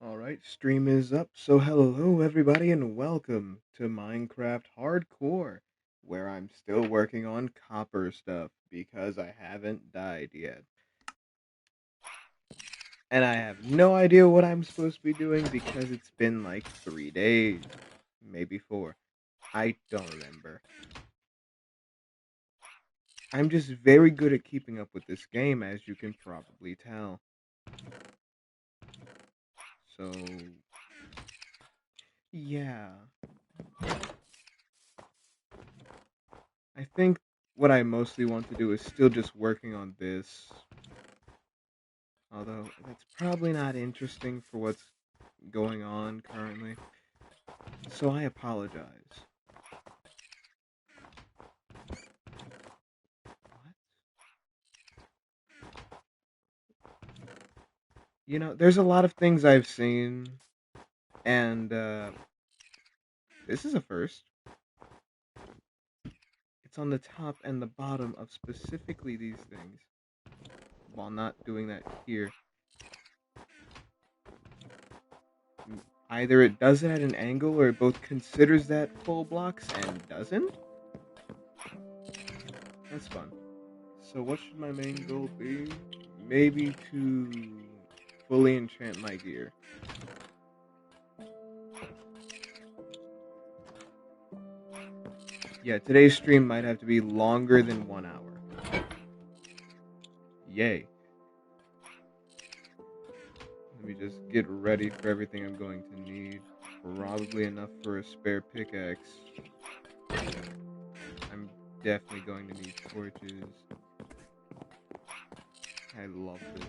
Alright, stream is up. So, hello everybody, and welcome to Minecraft Hardcore, where I'm still working on copper stuff because I haven't died yet. And I have no idea what I'm supposed to be doing because it's been like 3 days, maybe 4. I don't remember. I'm just very good at keeping up with this game, as you can probably tell. So, yeah. I think what I mostly want to do is still just working on this. Although, that's probably not interesting for what's going on currently. So I apologize. What? There's a lot of things I've seen, and this is a first. It's on the top and the bottom of specifically these things, while not doing that here. Either it does it at an angle, or it both considers that full blocks and doesn't? That's fun. So what should my main goal be? Maybe to fully enchant my gear. Yeah, today's stream might have to be longer than 1 hour. Yay. Let me just get ready for everything I'm going to need. Probably enough for a spare pickaxe. I'm definitely going to need torches. I love this.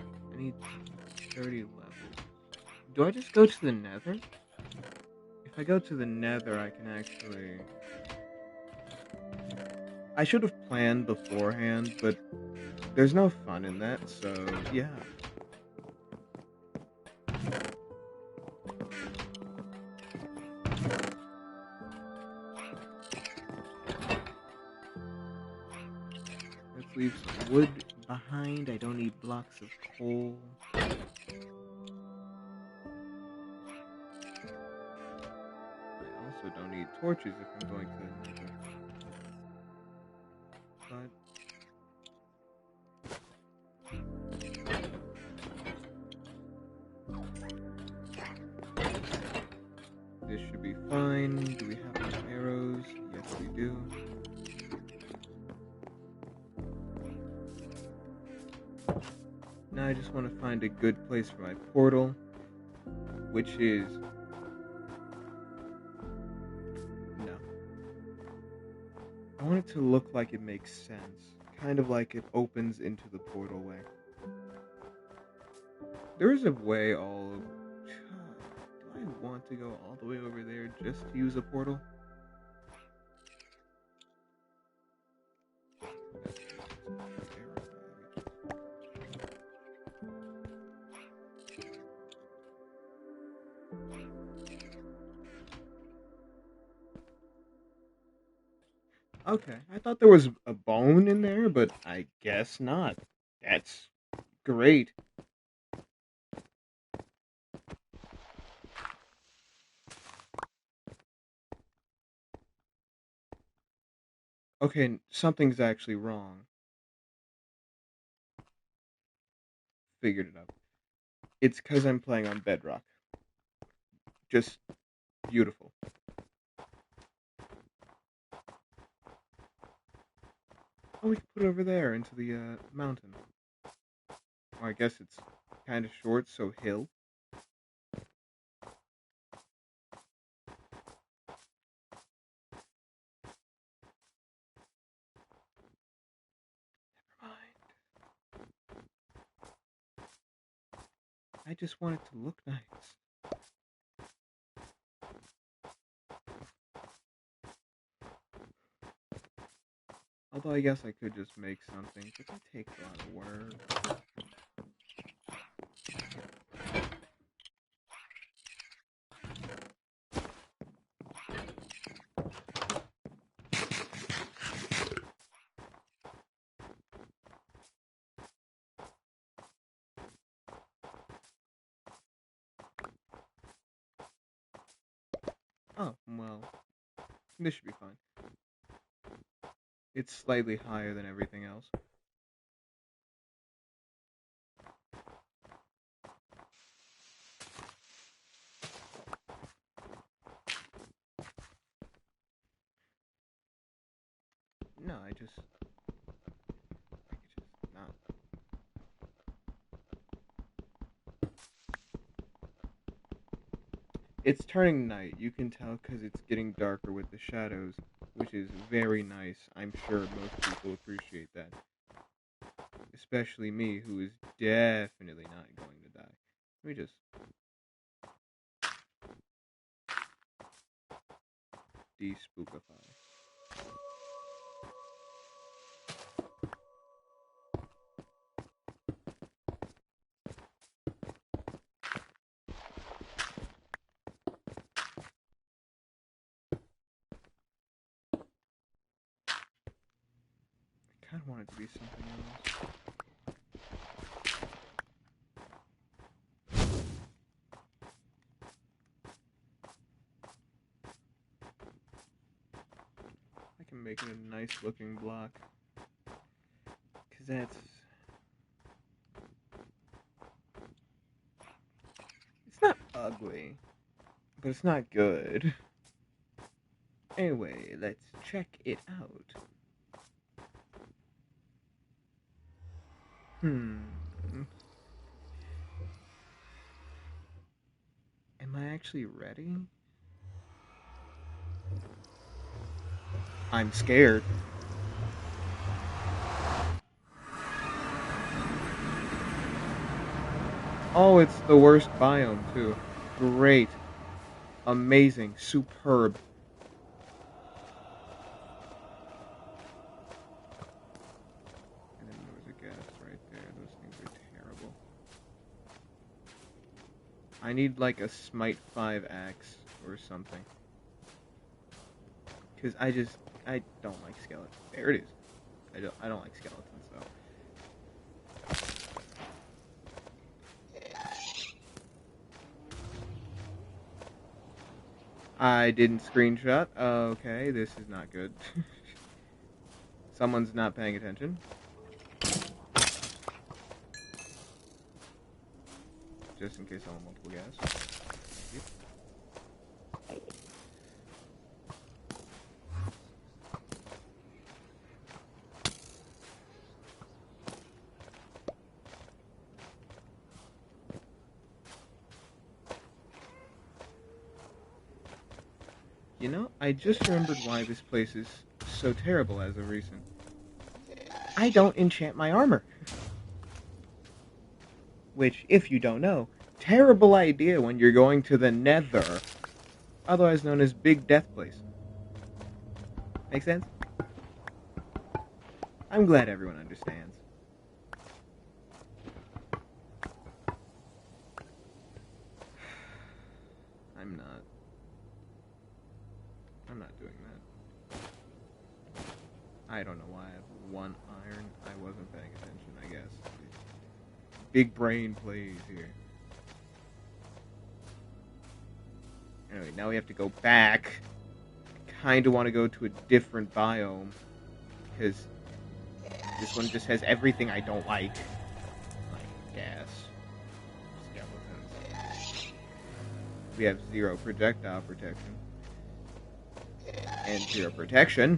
I need 30 levels. Do I just go to the nether? If I go to the nether, I can actually... I should have planned beforehand, but there's no fun in that, so yeah. Let's leave some wood behind. I don't need blocks of coal. I also don't need torches if I'm going to the nether. But this should be fine. Do we have any arrows? Yes, we do. Now I just want to find a good place for my portal, which is... no. I want it to look like it makes sense. Kind of like it opens into the portal way. There is a way all... do I want to go all the way over there just to use a portal? Okay, I thought there was a bone in there, but I guess not. That's great. Okay, something's actually wrong. Figured it out. It's because I'm playing on bedrock. Just beautiful. Oh, we can put it over there into the mountain. Or I guess it's kind of short, so hill. Never mind. I just want it to look nice. Although I guess I could just make something, but that takes a lot of work. Oh, well, this should be fine. It's slightly higher than everything else. No, I just not. It's turning night. You can tell because it's getting darker with the shadows, which is very nice. I'm sure most people appreciate that. Especially me, who is definitely not going to die. Let me just de-spookify. I kind of want it to be something else. I can make it a nice looking block. Because that's... It's not ugly, but it's not good. Anyway, let's check it out. Am I actually ready? I'm scared. Oh, it's the worst biome, too. Great. Amazing. Superb. And then there was a gas right there. Those things are terrible. I need, like, a Smite 5 axe or something. Because I don't like skeletons. There it is. I don't like skeletons, though. I didn't screenshot. Okay, this is not good. Someone's not paying attention. Just in case I want multiple gas. You know, I just remembered why this place is so terrible as of recent. I don't enchant my armor. Which, if you don't know, terrible idea when you're going to the Nether, otherwise known as Big Death Place. Make sense? I'm glad everyone understands. I'm not doing that. I don't know why I have one iron. I wasn't paying attention, I guess. Big brain plays here. Anyway, now we have to go back. I kind of want to go to a different biome. Because this one just has everything I don't like. Like gas. Skeletons. We have 0 projectile protection. And 0 protection.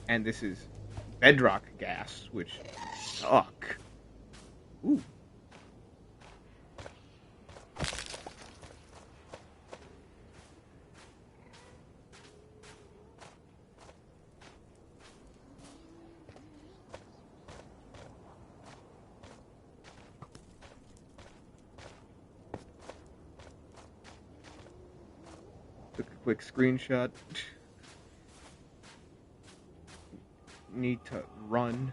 And this is bedrock gas, which suck. Ooh. Took a quick screenshot. Need to run.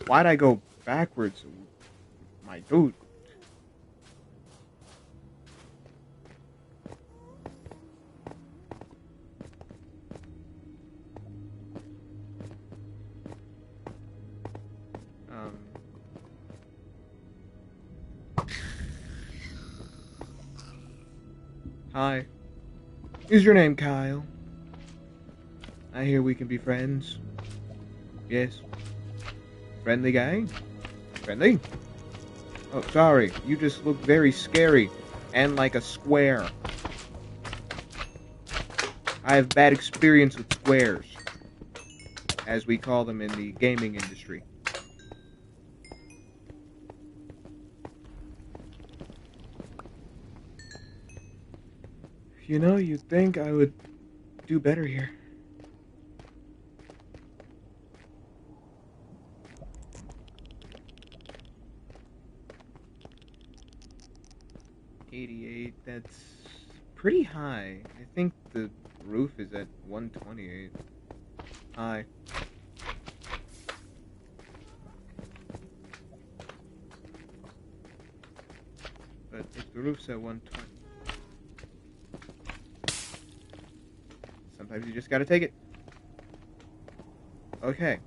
Why'd I go backwards? My dude. Hi. Is your name Kyle? I hear we can be friends. Yes. Friendly guy? Friendly? Oh, sorry. You just look very scary. And like a square. I have bad experience with squares. As we call them in the gaming industry. You know, you'd think I would do better here. $88, that's pretty high. I think the roof is at 128. Hi. But if the roof's at 120, sometimes you just gotta take it. Okay.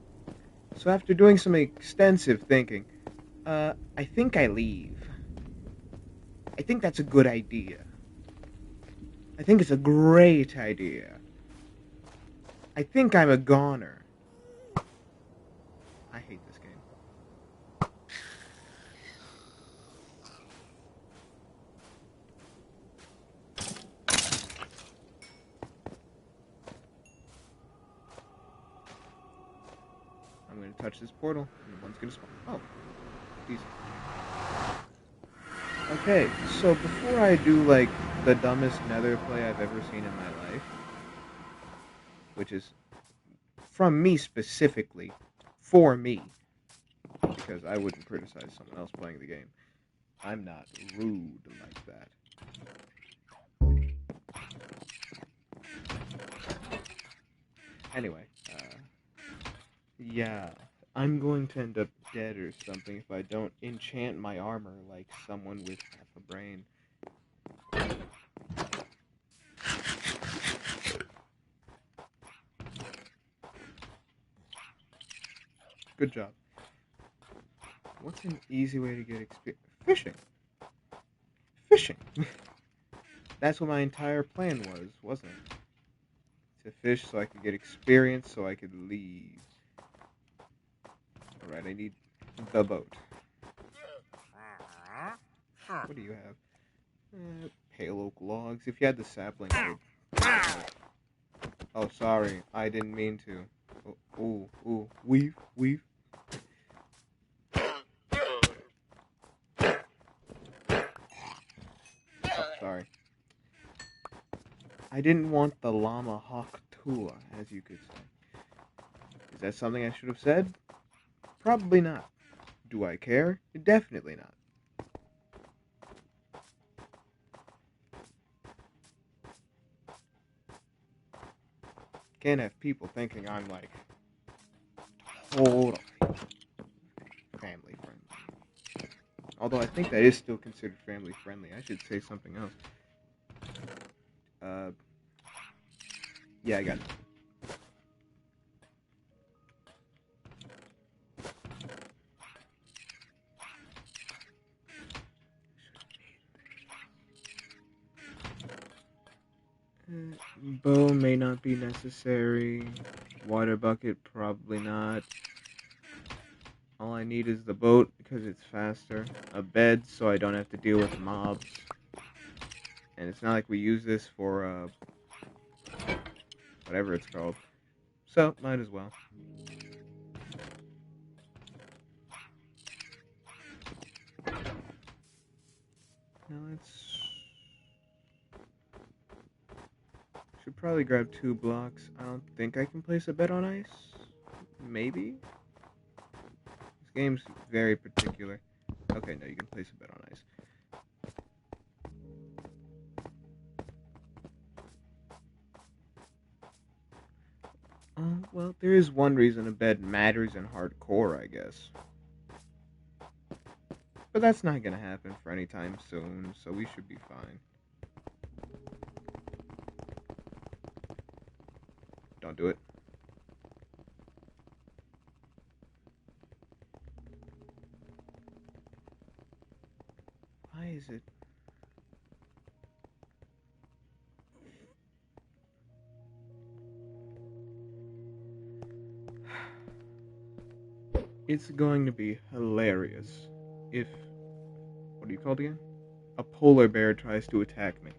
So after doing some extensive thinking, I think I leave. I think that's a good idea. I think it's a great idea. I think I'm a goner. I hate this game. I'm gonna touch this portal, and one's gonna spawn. Oh, easy. Okay, so before I do, like, the dumbest nether play I've ever seen in my life, which is from me specifically, for me, because I wouldn't criticize someone else playing the game. I'm not rude like that. Anyway, yeah, I'm going to end up dead or something if I don't enchant my armor like someone with half a brain. Good job. What's an easy way to get experience? Fishing. Fishing. That's what my entire plan was, wasn't it? To fish so I could get experience so I could leave. Alright, I need the boat. What do you have? Pale oak logs. If you had the sapling, I would. Oh, sorry. I didn't mean to. Oh, ooh. Weave. Oh, sorry. I didn't want the llama hawk tua, as you could say. Is that something I should have said? Probably not. Do I care? Definitely not. Can't have people thinking I'm like totally family friendly. Although I think that is still considered family friendly. I should say something else. Yeah, I got it. Bow may not be necessary. Water bucket, probably not. All I need is the boat because it's faster. A bed so I don't have to deal with mobs. And it's not like we use this for, whatever it's called. So, might as well. Now let's... Should probably grab 2 blocks. I don't think I can place a bed on ice. Maybe? This game's very particular. Okay, no, you can place a bed on ice. Well, there is one reason a bed matters in hardcore, I guess. But that's not gonna happen for any time soon, so we should be fine. Don't do it. is it? It's going to be hilarious if, what do you call it again? A polar bear tries to attack me.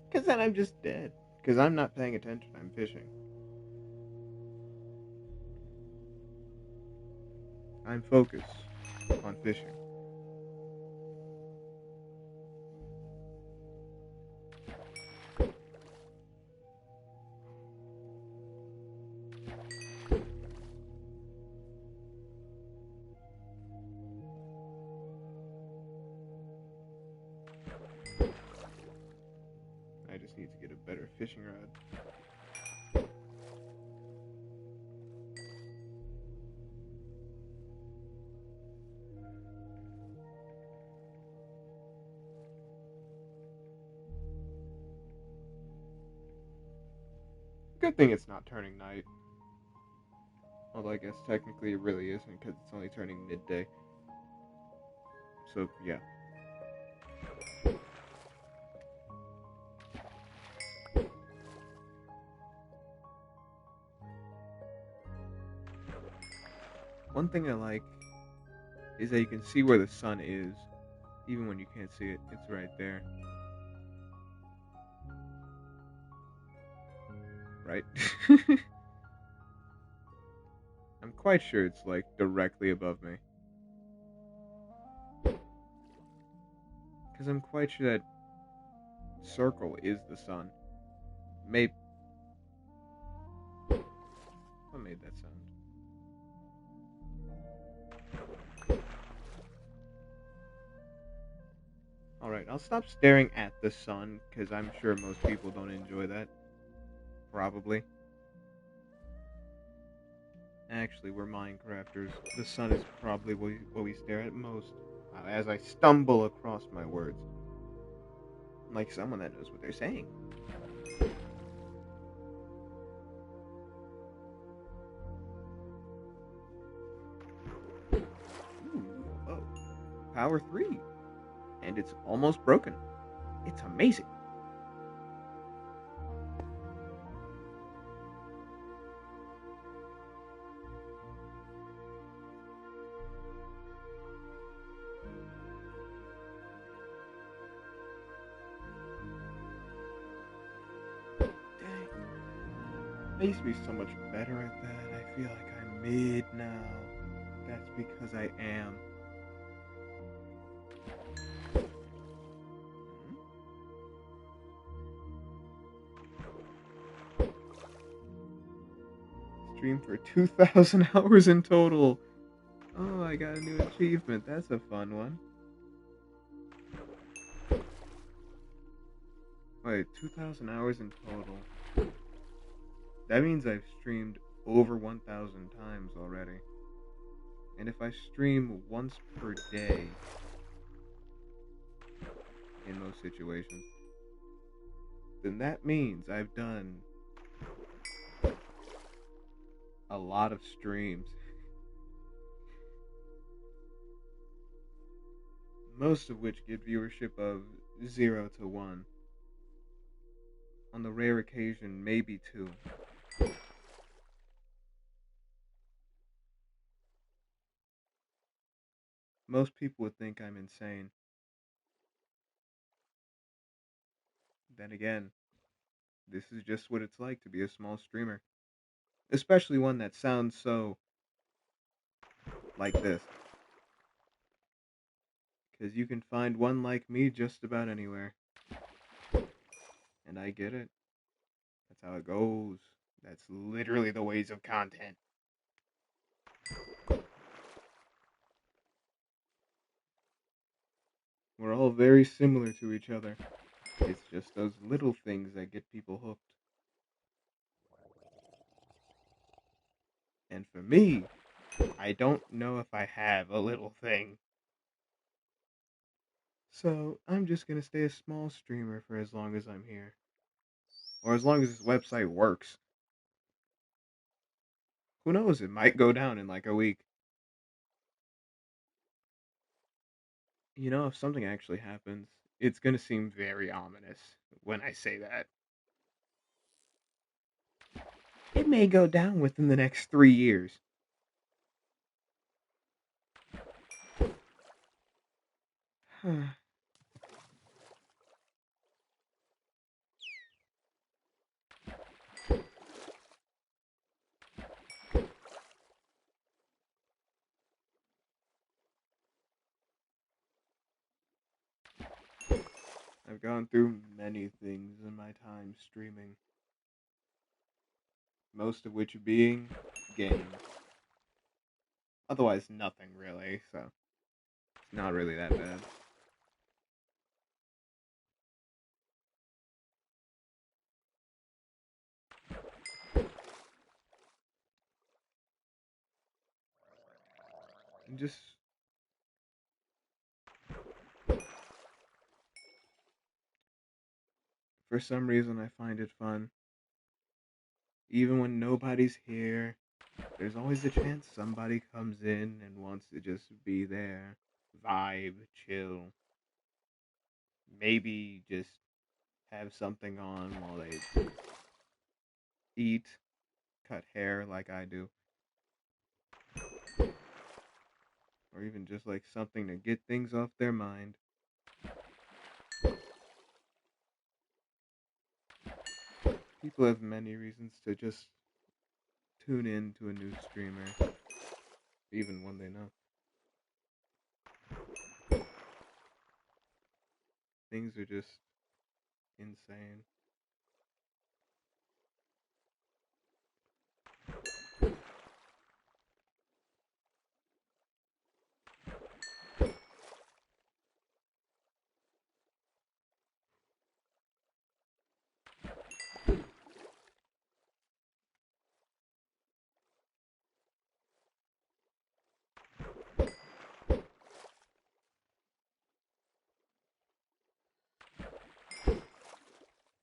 Because then I'm just dead. Because I'm not paying attention, I'm fishing. I'm focused on fishing. I just need to get a better fishing rod. Good thing it's not turning night. Although I guess technically it really isn't because it's only turning midday. So, yeah. One thing I like is that you can see where the sun is, even when you can't see it. It's right there. Right? I'm quite sure it's like directly above me. Because I'm quite sure that circle is the sun. Maybe. What made that sound? Alright, I'll stop staring at the sun, because I'm sure most people don't enjoy that. Probably. Actually, we're Minecrafters. The sun is probably what we stare at most. As I stumble across my words. Like someone that knows what they're saying. Ooh, oh. Power 3. And it's almost broken. It's amazing. Dang. I used to be so much better at that. I feel like I'm mid now. That's because I am. Stream for 2,000 hours in total. Oh, I got a new achievement. That's a fun one. Wait, 2,000 hours in total. That means I've streamed over 1,000 times already. And if I stream once per day, in most situations, then that means I've done a lot of streams. Most of which get viewership of 0 to 1. On the rare occasion, maybe 2. Most people would think I'm insane. Then again, this is just what it's like to be a small streamer. Especially one that sounds so like this. Because you can find one like me just about anywhere. And I get it. That's how it goes. That's literally the ways of content. We're all very similar to each other. It's just those little things that get people hooked. And for me, I don't know if I have a little thing. So I'm just gonna stay a small streamer for as long as I'm here. Or as long as this website works. Who knows, it might go down in like a week. You know, if something actually happens, it's gonna seem very ominous when I say that. It may go down within the next 3 years. I've gone through many things in my time streaming, most of which being games. Otherwise, nothing really, so it's not really that bad. And just for some reason, I find it fun. Even when nobody's here, there's always a chance somebody comes in and wants to just be there, vibe, chill, maybe just have something on while they eat, cut hair like I do, or even just like something to get things off their mind. People have many reasons to just tune in to a new streamer, even when they know. Things are just insane.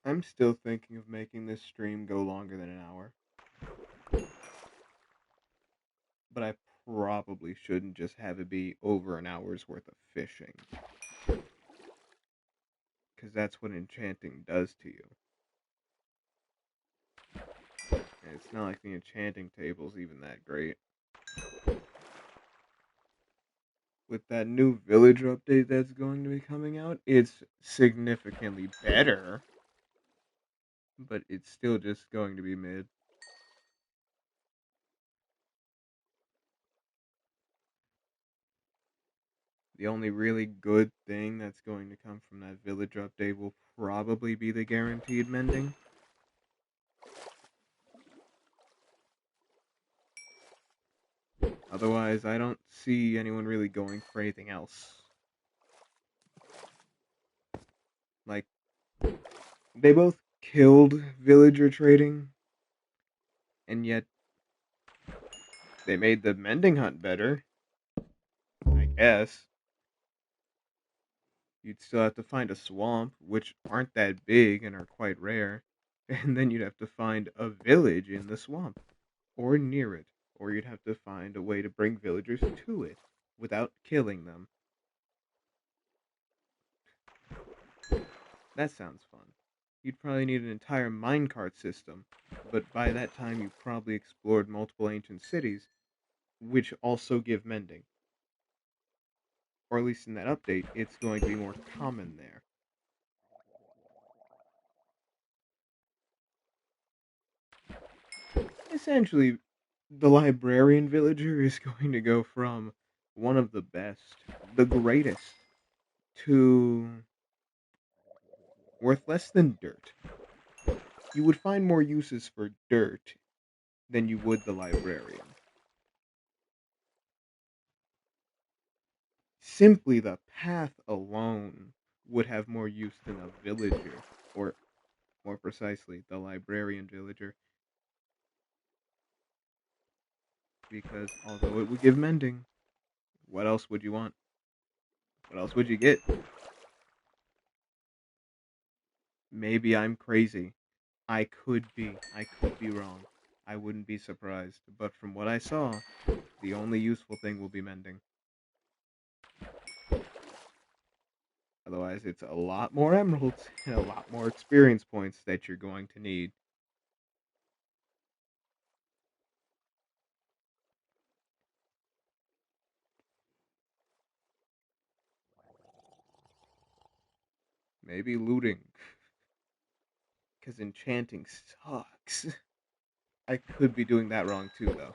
I'm still thinking of making this stream go longer than an hour, but I probably shouldn't just have it be over an hour's worth of fishing, because that's what enchanting does to you. And it's not like the enchanting table's even that great. With that new villager update that's going to be coming out, it's significantly better, but it's still just going to be mid. The only really good thing that's going to come from that villager update will probably be the guaranteed mending. Otherwise, I don't see anyone really going for anything else. Like, they both killed villager trading, and yet they made the mending hunt better, I guess. You'd still have to find a swamp, which aren't that big and are quite rare, and then you'd have to find a village in the swamp, or near it, or you'd have to find a way to bring villagers to it without killing them. That sounds fun. You'd probably need an entire minecart system, but by that time you probably explored multiple ancient cities, which also give mending. Or at least in that update, it's going to be more common there. Essentially, the librarian villager is going to go from one of the best, the greatest, to worth less than dirt. You would find more uses for dirt than you would the librarian. Simply the path alone would have more use than a villager, or more precisely, the librarian villager, because although it would give mending, what else would you want? What else would you get? Maybe I'm crazy. I could be wrong. I wouldn't be surprised. But from what I saw, the only useful thing will be mending. Otherwise, it's a lot more emeralds and a lot more experience points that you're going to need. Maybe looting. Because enchanting sucks. I could be doing that wrong too, though.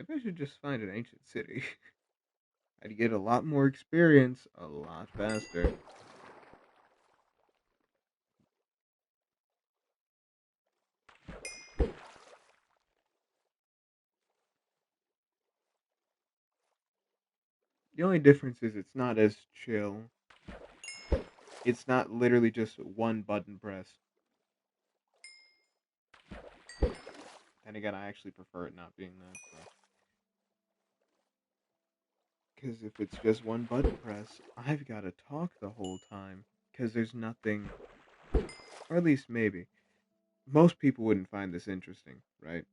Maybe I should just find an ancient city. I'd get a lot more experience a lot faster. The only difference is it's not as chill. It's not literally just one button press. And again, I actually prefer it not being that. Because if it's just one button press, I've got to talk the whole time. Because there's nothing, or at least maybe. Most people wouldn't find this interesting, right?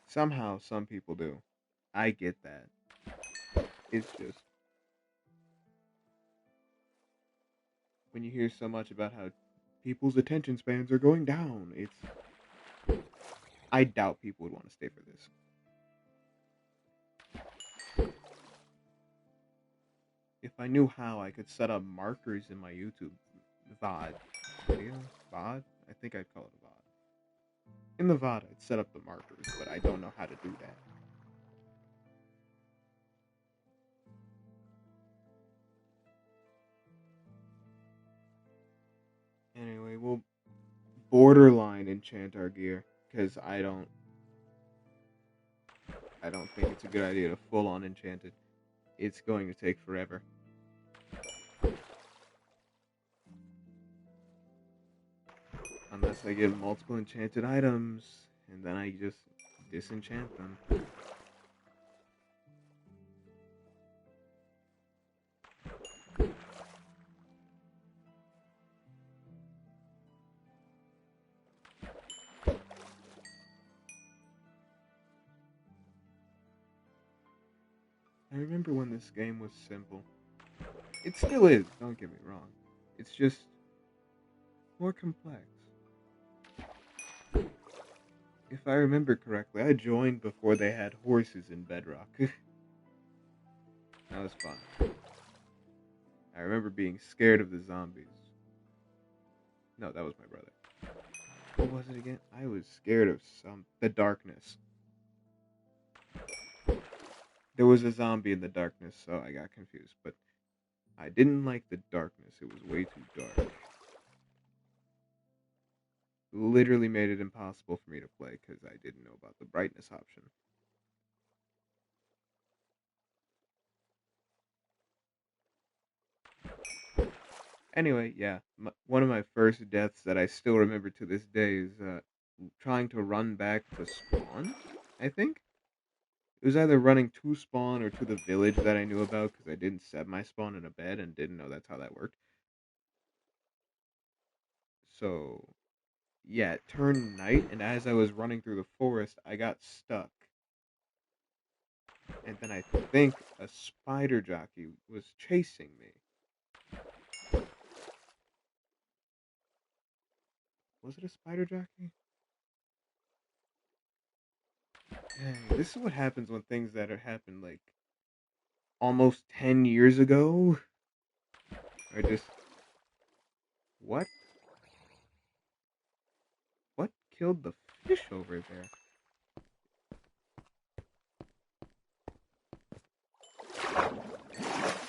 Somehow, some people do. I get that. It's just when you hear so much about how people's attention spans are going down, I doubt people would want to stay for this. If I knew how, I could set up markers in my YouTube VOD video. VOD? I think I'd call it a VOD. In the VOD, I'd set up the markers, but I don't know how to do that. Anyway, we'll borderline enchant our gear because I don't think it's a good idea to full on enchant it. It's going to take forever. Unless I get multiple enchanted items and then I just disenchant them. I remember when this game was simple. It still is, don't get me wrong. It's just more complex. If I remember correctly, I joined before they had horses in Bedrock. That was fun. I remember being scared of the zombies. No, that was my brother. What was it again? I was scared of the darkness. There was a zombie in the darkness, so I got confused. But I didn't like the darkness. It was way too dark. Literally made it impossible for me to play because I didn't know about the brightness option. Anyway, yeah, one of my first deaths that I still remember to this day is trying to run back to spawn, I think. It was either running to spawn or to the village that I knew about because I didn't set my spawn in a bed and didn't know that's how that worked. So, yeah, it turned night, and as I was running through the forest, I got stuck. And then I think a spider jockey was chasing me. Was it a spider jockey? Dang, this is what happens when things that happened like almost 10 years ago are just. What? What killed the fish over there?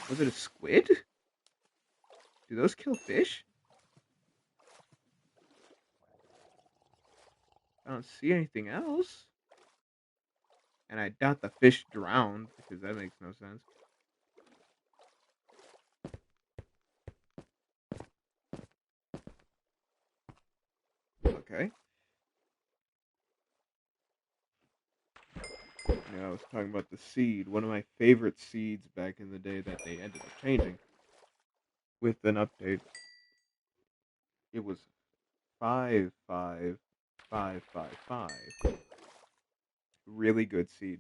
Was it a squid? Do those kill fish? I don't see anything else. And I doubt the fish drowned, because that makes no sense. Okay. Yeah, I was talking about the seed. One of my favorite seeds back in the day that they ended up changing with an update. It was 55555. Really good seed.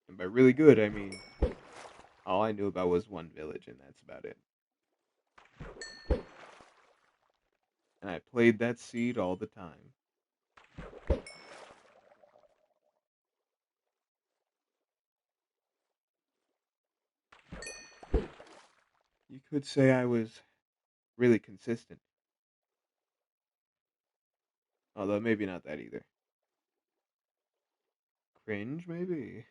And by really good, I mean all I knew about was one village, and that's about it. And I played that seed all the time. You could say I was really consistent. Although maybe not that either. Cringe, maybe?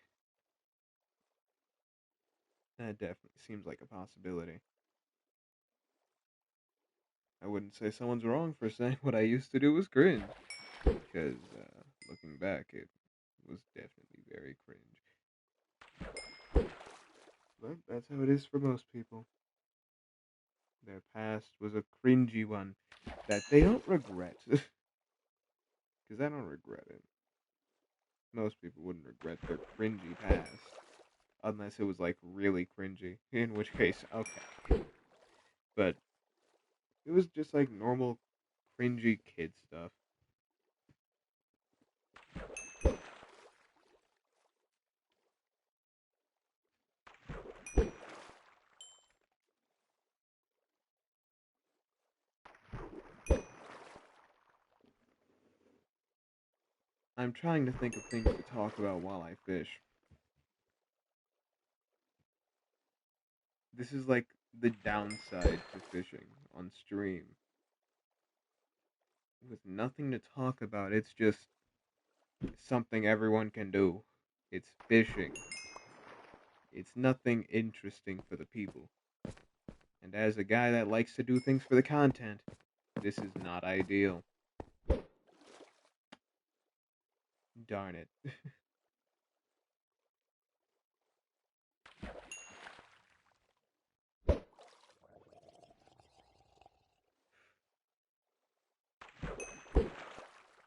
That definitely seems like a possibility. I wouldn't say someone's wrong for saying what I used to do was cringe. Because, looking back, it was definitely very cringe. But that's how it is for most people. Their past was a cringy one that they don't regret. Because I don't regret it. Most people wouldn't regret their cringy past. Unless it was, like, really cringy. In which case, okay. But it was just, like, normal cringy kid stuff. I'm trying to think of things to talk about while I fish. This is like the downside to fishing on stream. With nothing to talk about, it's just something everyone can do. It's fishing. It's nothing interesting for the people. And as a guy that likes to do things for the content, this is not ideal. Darn it.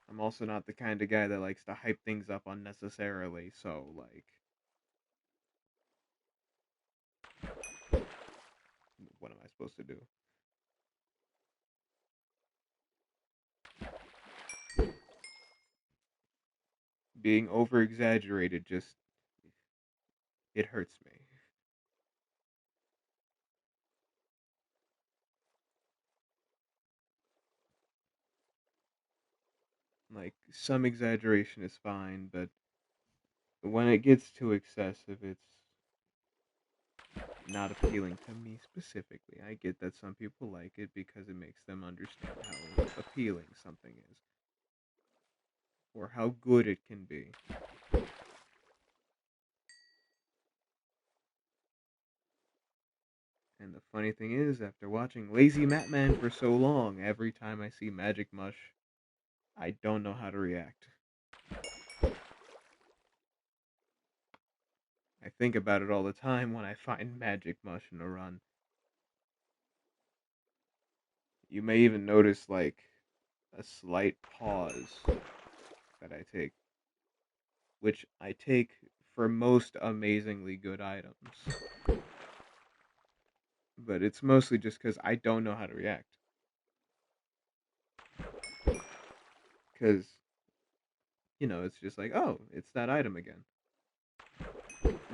I'm also not the kind of guy that likes to hype things up unnecessarily, so, like, what am I supposed to do? Being over exaggerated just, it hurts me. Like, some exaggeration is fine, but when it gets too excessive, it's not appealing to me specifically. I get that some people like it because it makes them understand how appealing something is, or how good it can be. And the funny thing is, after watching Lazy Matman for so long, every time I see Magic Mush, I don't know how to react. I think about it all the time when I find Magic Mush in a run. You may even notice, like, a slight pause that I take, which I take for most amazingly good items. But it's mostly just because I don't know how to react. Because, it's just like, oh, it's that item again.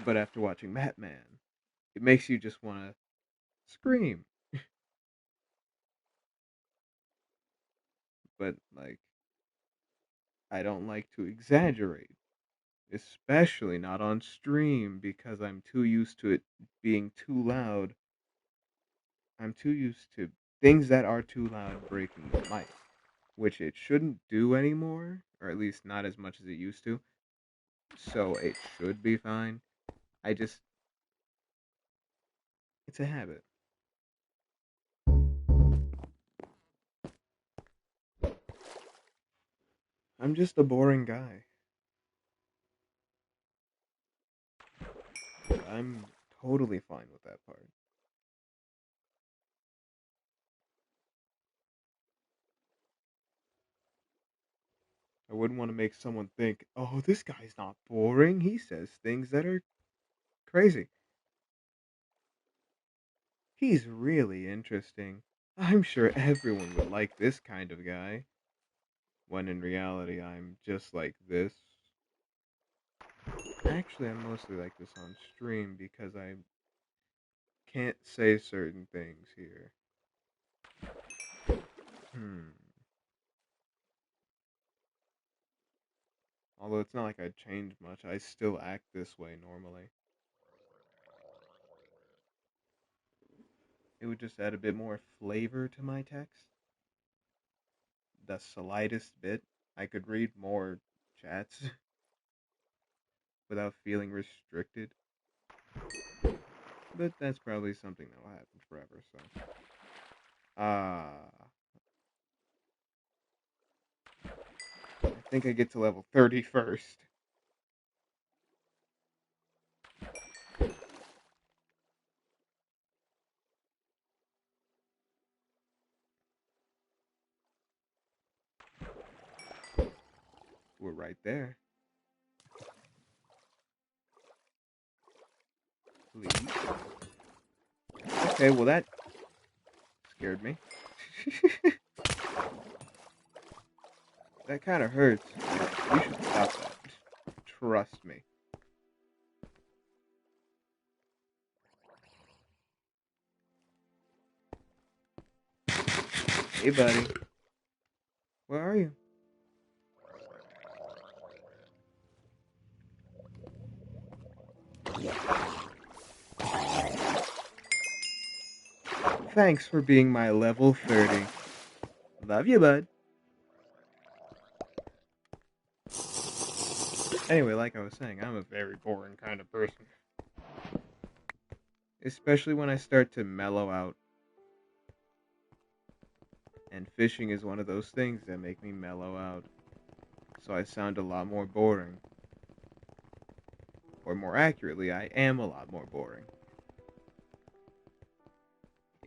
But after watching Batman, it makes you just want to scream. But, like, I don't like to exaggerate, especially not on stream because I'm too used to it being too loud. I'm too used to things that are too loud breaking the mic, which it shouldn't do anymore, or at least not as much as it used to. So it should be fine. I just, it's a habit. I'm just a boring guy. I'm totally fine with that part. I wouldn't want to make someone think, oh, this guy's not boring. He says things that are crazy. He's really interesting. I'm sure everyone would like this kind of guy. When in reality, I'm just like this. Actually, I'm mostly like this on stream because I can't say certain things here. Hmm. Although it's not like I'd change much, I still act this way normally. It would just add a bit more flavor to my text. The slightest bit. I could read more chats without feeling restricted. But that's probably something that will happen forever, so. Ah. I think I get to level 30 first. We're right there. Please. Okay, well that scared me. That kind of hurts. You should stop that. Trust me. Hey, buddy. Where are you? Thanks for being my level 30. Love you, bud. Anyway, like I was saying, I'm a very boring kind of person. Especially when I start to mellow out. And fishing is one of those things that make me mellow out. So I sound a lot more boring. Or more accurately, I am a lot more boring.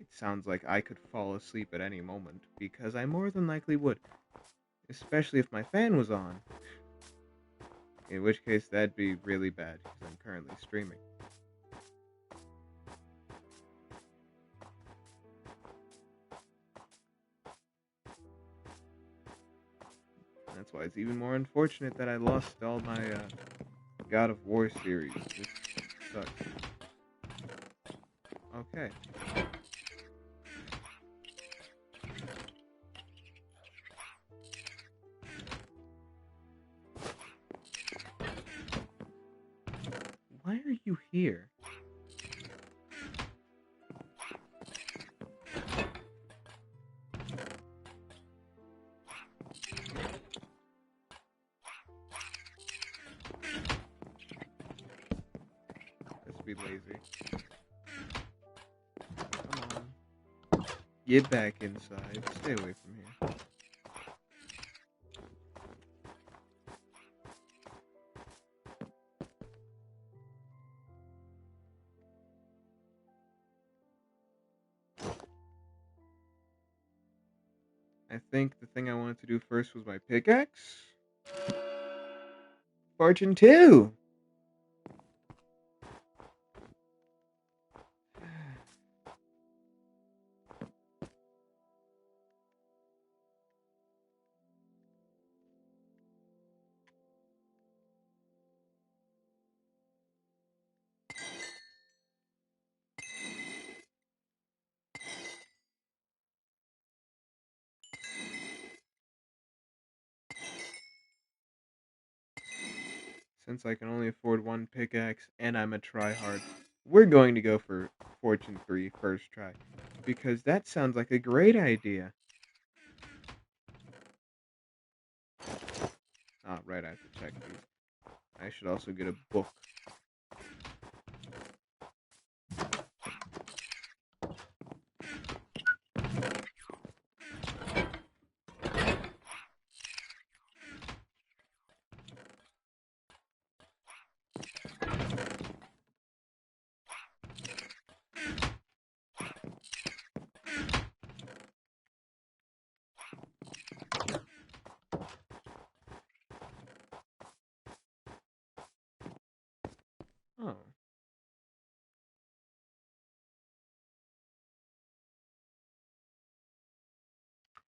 It sounds like I could fall asleep at any moment, because I more than likely would. Especially if my fan was on. In which case, that'd be really bad, because I'm currently streaming. That's why it's even more unfortunate that I lost all my God of War series. This sucks. Okay. Why are you here? Let's be lazy. Come on. Get back inside. Stay away from here. I think the thing I wanted to do first was my pickaxe. Fortune 2! Since I can only afford one pickaxe and I'm a tryhard, we're going to go for Fortune 3 first try. Because that sounds like a great idea. Ah, right, I have to check these. I should also get a book. Oh,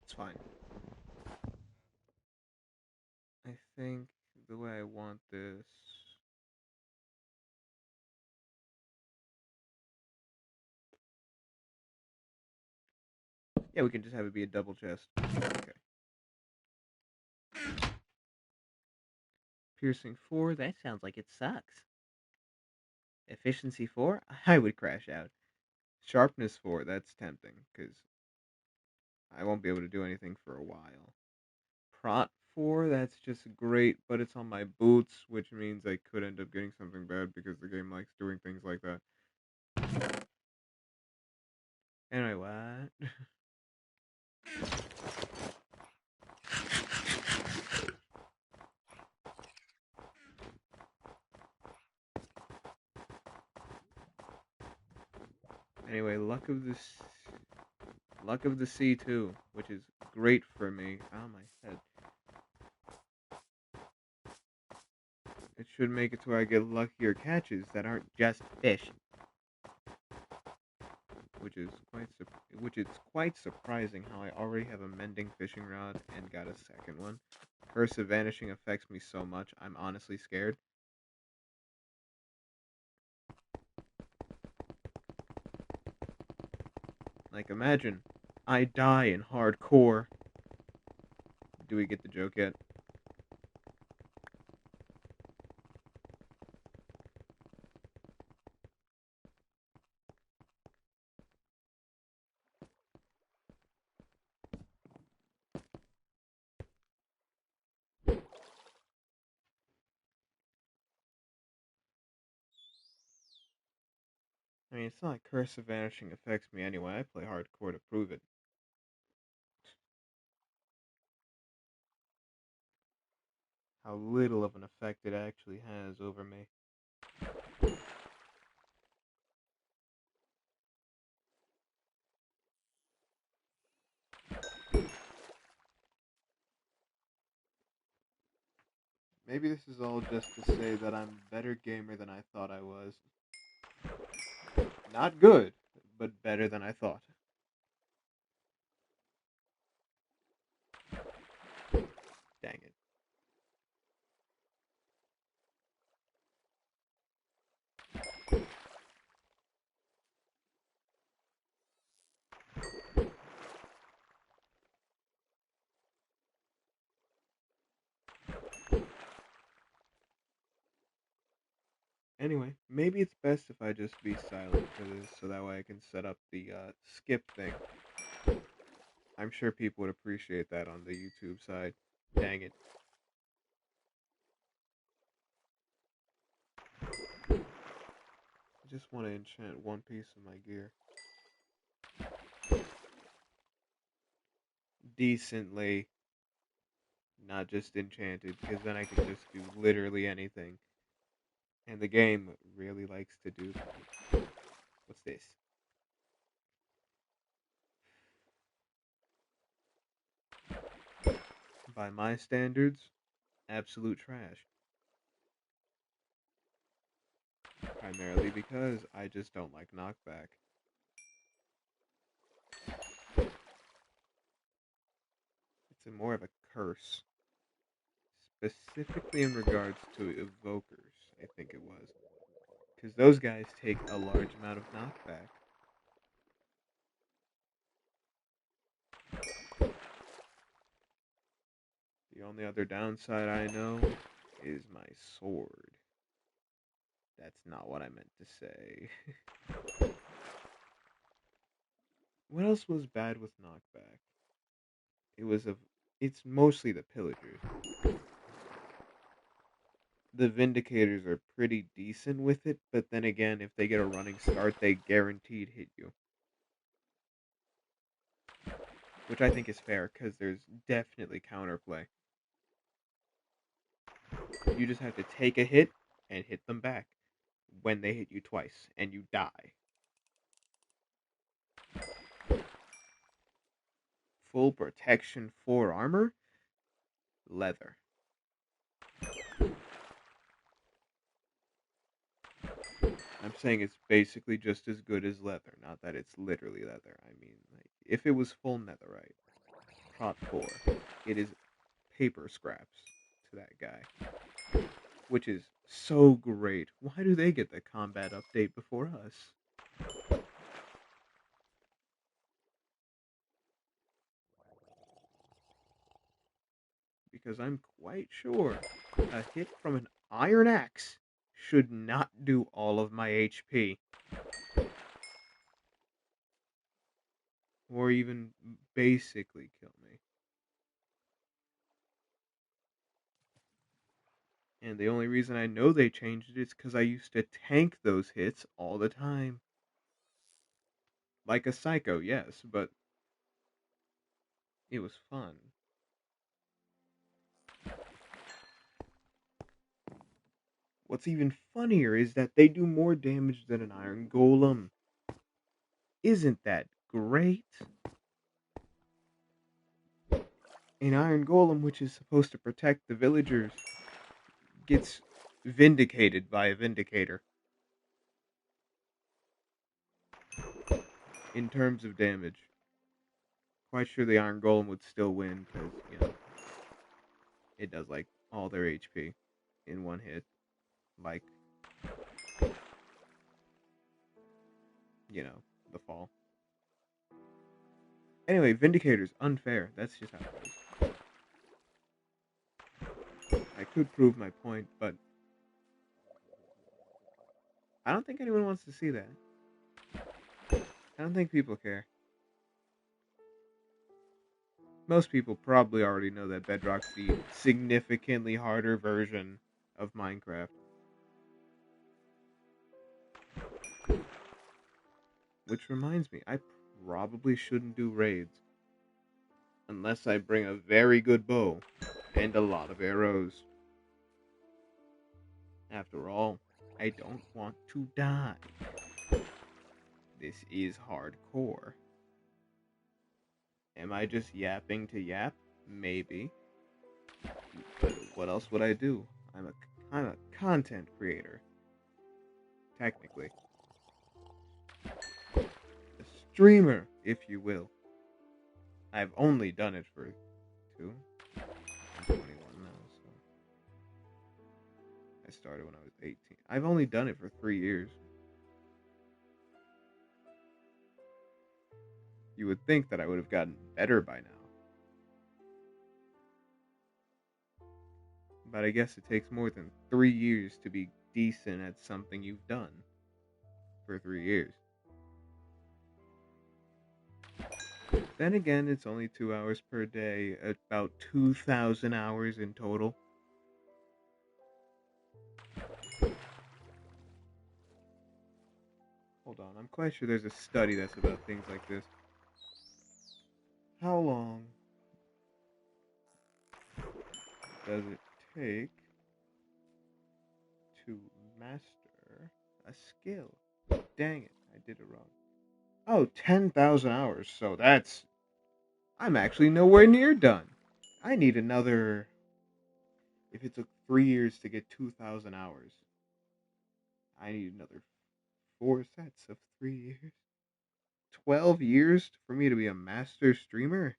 it's fine. I think the way I want this. Yeah, we can just have it be a double chest. Okay. Piercing 4, that sounds like it sucks. Efficiency 4, I would crash out. Sharpness 4, that's tempting, because I won't be able to do anything for a while. Prot 4, that's just great, but it's on my boots, which means I could end up getting something bad because the game likes doing things like that. Anyway, what? Anyway, luck of the sea too, which is great for me. Oh, my head. It should make it to where I get luckier catches that aren't just fish, which is quite surprising how I already have a mending fishing rod and got a second one. Curse of Vanishing affects me so much, I'm honestly scared. Like, imagine, I die in hardcore. Do we get the joke yet? I mean, it's not like Curse of Vanishing affects me anyway. I play hardcore to prove it. How little of an effect it actually has over me. Maybe this is all just to say that I'm a better gamer than I thought I was. Not good, but better than I thought. Dang it. Anyway, maybe it's best if I just be silent for this so that way I can set up the skip thing. I'm sure people would appreciate that on the YouTube side. Dang it. I just want to enchant one piece of my gear. Decently, not just enchanted, because then I can just do literally anything. And the game really likes to do that. What's this? By my standards, absolute trash. Primarily because I just don't like knockback. It's more of a curse. Specifically in regards to evokers, I think it was. Because those guys take a large amount of knockback. The only other downside I know is my sword. That's not what I meant to say. What else was bad with knockback? It was a. It's mostly the pillagers. The Vindicators are pretty decent with it, but then again, if they get a running start, they guaranteed hit you. Which I think is fair, because there's definitely counterplay. You just have to take a hit and hit them back when they hit you twice, and you die. Full protection 4 armor? Leather. I'm saying it's basically just as good as leather. Not that it's literally leather. I mean, like, if it was full netherite, Prot 4, it is paper scraps to that guy, which is so great. Why do they get the combat update before us? Because I'm quite sure a hit from an iron axe should not do all of my HP. Or even basically kill me. And the only reason I know they changed it is because I used to tank those hits all the time. Like a psycho, yes, but it was fun. What's even funnier is that they do more damage than an iron golem. Isn't that great? An iron golem, which is supposed to protect the villagers, gets vindicated by a vindicator in terms of damage. Quite sure the iron golem would still win because, it does like all their HP in one hit. Like, the fall. Anyway, Vindicator's unfair. That's just how it goes. I could prove my point, but I don't think anyone wants to see that. I don't think people care. Most people probably already know that Bedrock's the significantly harder version of Minecraft. Which reminds me, I probably shouldn't do raids. Unless I bring a very good bow and a lot of arrows. After all, I don't want to die. This is hardcore. Am I just yapping to yap? Maybe. But what else would I do? I'm a content creator. Technically. A streamer, if you will. I've only done it for 2. I'm 21 now, so I started when I was 18. I've only done it for 3 years. You would think that I would have gotten better by now. But I guess it takes more than 3 years to be decent at something you've done for 3 years. Then again, it's only 2 hours per day, about 2,000 hours in total. Hold on, I'm quite sure there's a study that's about things like this. How long does it take to master a skill? Dang it, I did it wrong. Oh, 10,000 hours, so I'm actually nowhere near done. I need another... If it took 3 years to get 2,000 hours, I need another 4 sets of 3 years. 12 years for me to be a master streamer?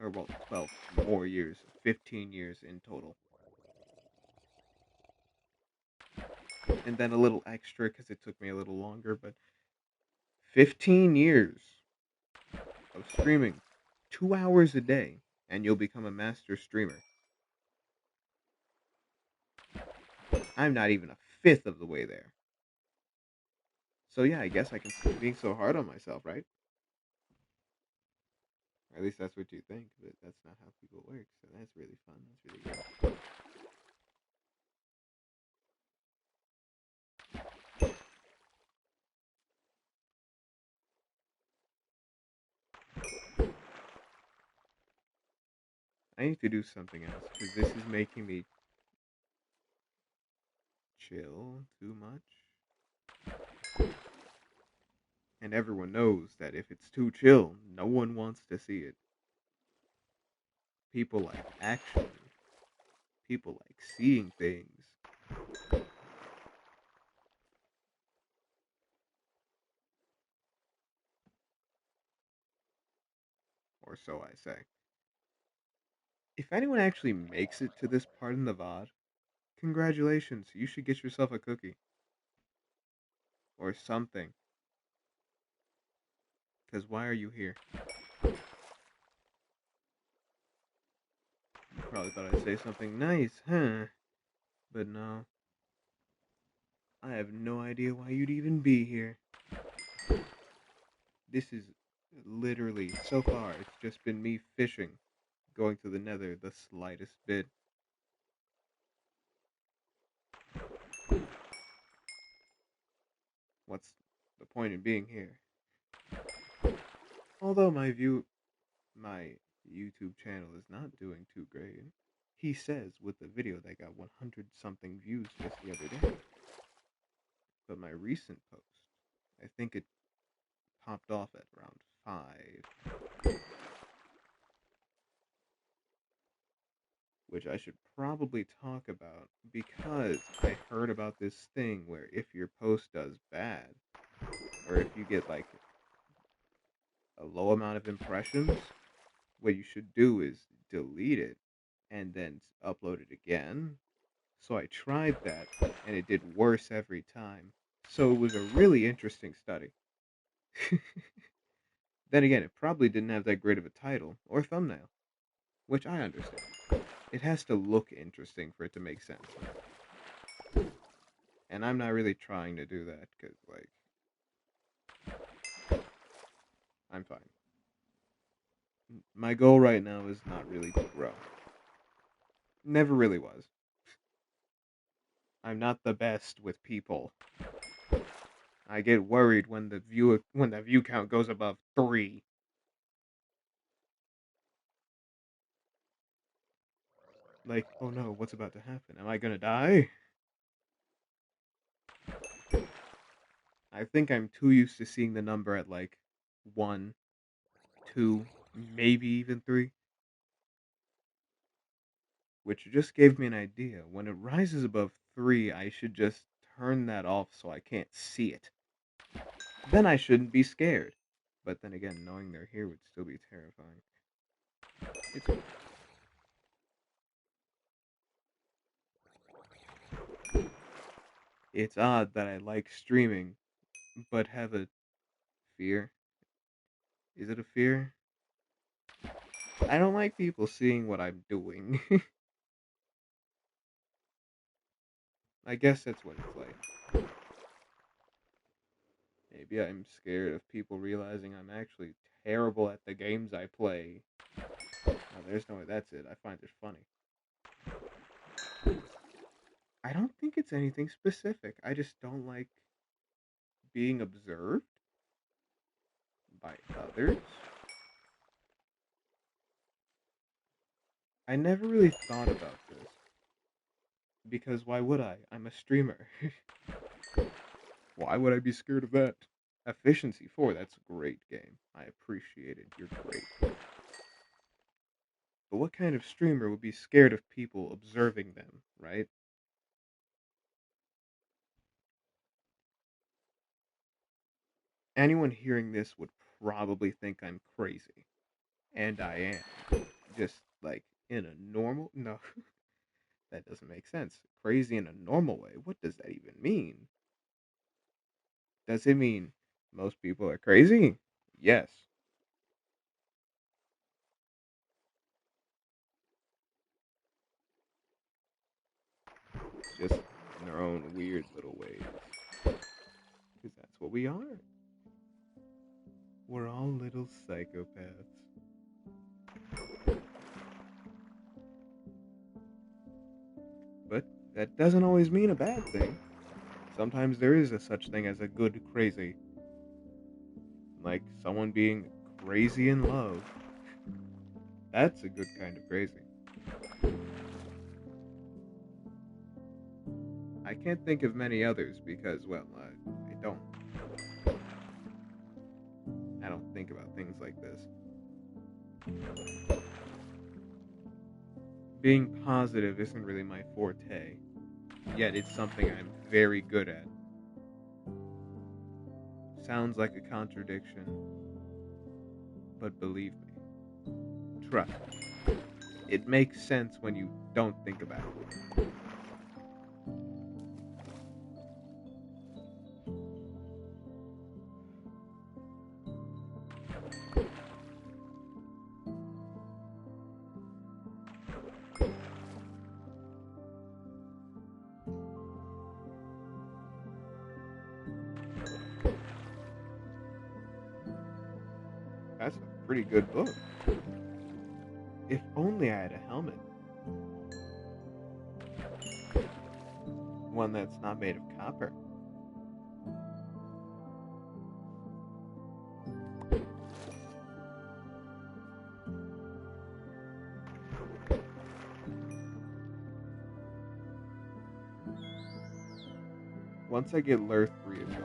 Or, well, 12 more years. 15 years in total. And then a little extra because it took me a little longer, but 15 years of streaming 2 hours a day, and you'll become a master streamer. I'm not even a fifth of the way there. So yeah, I guess I can stop being so hard on myself, right? Or at least that's what you think, but that's not how people work. So that's really fun. That's really good. I need to do something else because this is making me chill too much. And everyone knows that if it's too chill, no one wants to see it. People like action. People like seeing things. so I say. If anyone actually makes it to this part in the VOD, congratulations, you should get yourself a cookie. Or something. Because why are you here? You probably thought I'd say something nice, huh? But no. I have no idea why you'd even be here. This is literally, so far, it's just been me fishing, going to the nether the slightest bit. What's the point in being here? Although my YouTube channel is not doing too great. He says with the video that got 100 something views just the other day. But my recent post, I think it popped off at around 5. Which I should probably talk about because I heard about this thing where if your post does bad, or if you get like a low amount of impressions, what you should do is delete it and then upload it again. So I tried that and it did worse every time. So it was a really interesting study. Then again, it probably didn't have that great of a title or thumbnail, which I understand. It has to look interesting for it to make sense. And I'm not really trying to do that because, like, I'm fine. My goal right now is not really to grow. Never really was. I'm not the best with people. I get worried when the view count goes above 3. Like, oh no, what's about to happen? Am I gonna die? I think I'm too used to seeing the number at like 1, 2, maybe even 3. Which just gave me an idea. When it rises above 3, I should just turn that off so I can't see it. Then I shouldn't be scared. But then again, knowing they're here would still be terrifying. It's odd that I like streaming, but have a fear. Is it a fear? I don't like people seeing what I'm doing. I guess that's what it's like. Maybe I'm scared of people realizing I'm actually terrible at the games I play. No, there's no way. That's it. I find it funny. I don't think it's anything specific. I just don't like being observed by others. I never really thought about this. Because why would I? I'm a streamer. Why would I be scared of that? Efficiency 4, that's a great game. I appreciate it. You're great. But what kind of streamer would be scared of people observing them, right? Anyone hearing this would probably think I'm crazy. And I am. Just like in a normal. No, that doesn't make sense. Crazy in a normal way. What does that even mean? Does it mean most people are crazy? Yes. Just in their own weird little ways. Because that's what we are. We're all little psychopaths. But that doesn't always mean a bad thing. Sometimes there is a such thing as a good crazy. Like someone being crazy in love. That's a good kind of crazy. I can't think of many others because, well, I don't. I don't think about things like this. Being positive isn't really my forte, yet it's something I'm very good at. Sounds like a contradiction, but believe me, Trust me. It makes sense when you don't think about it. That's a pretty good book. If only I had a helmet. One that's not made of copper. Once I get Lurth readjusted.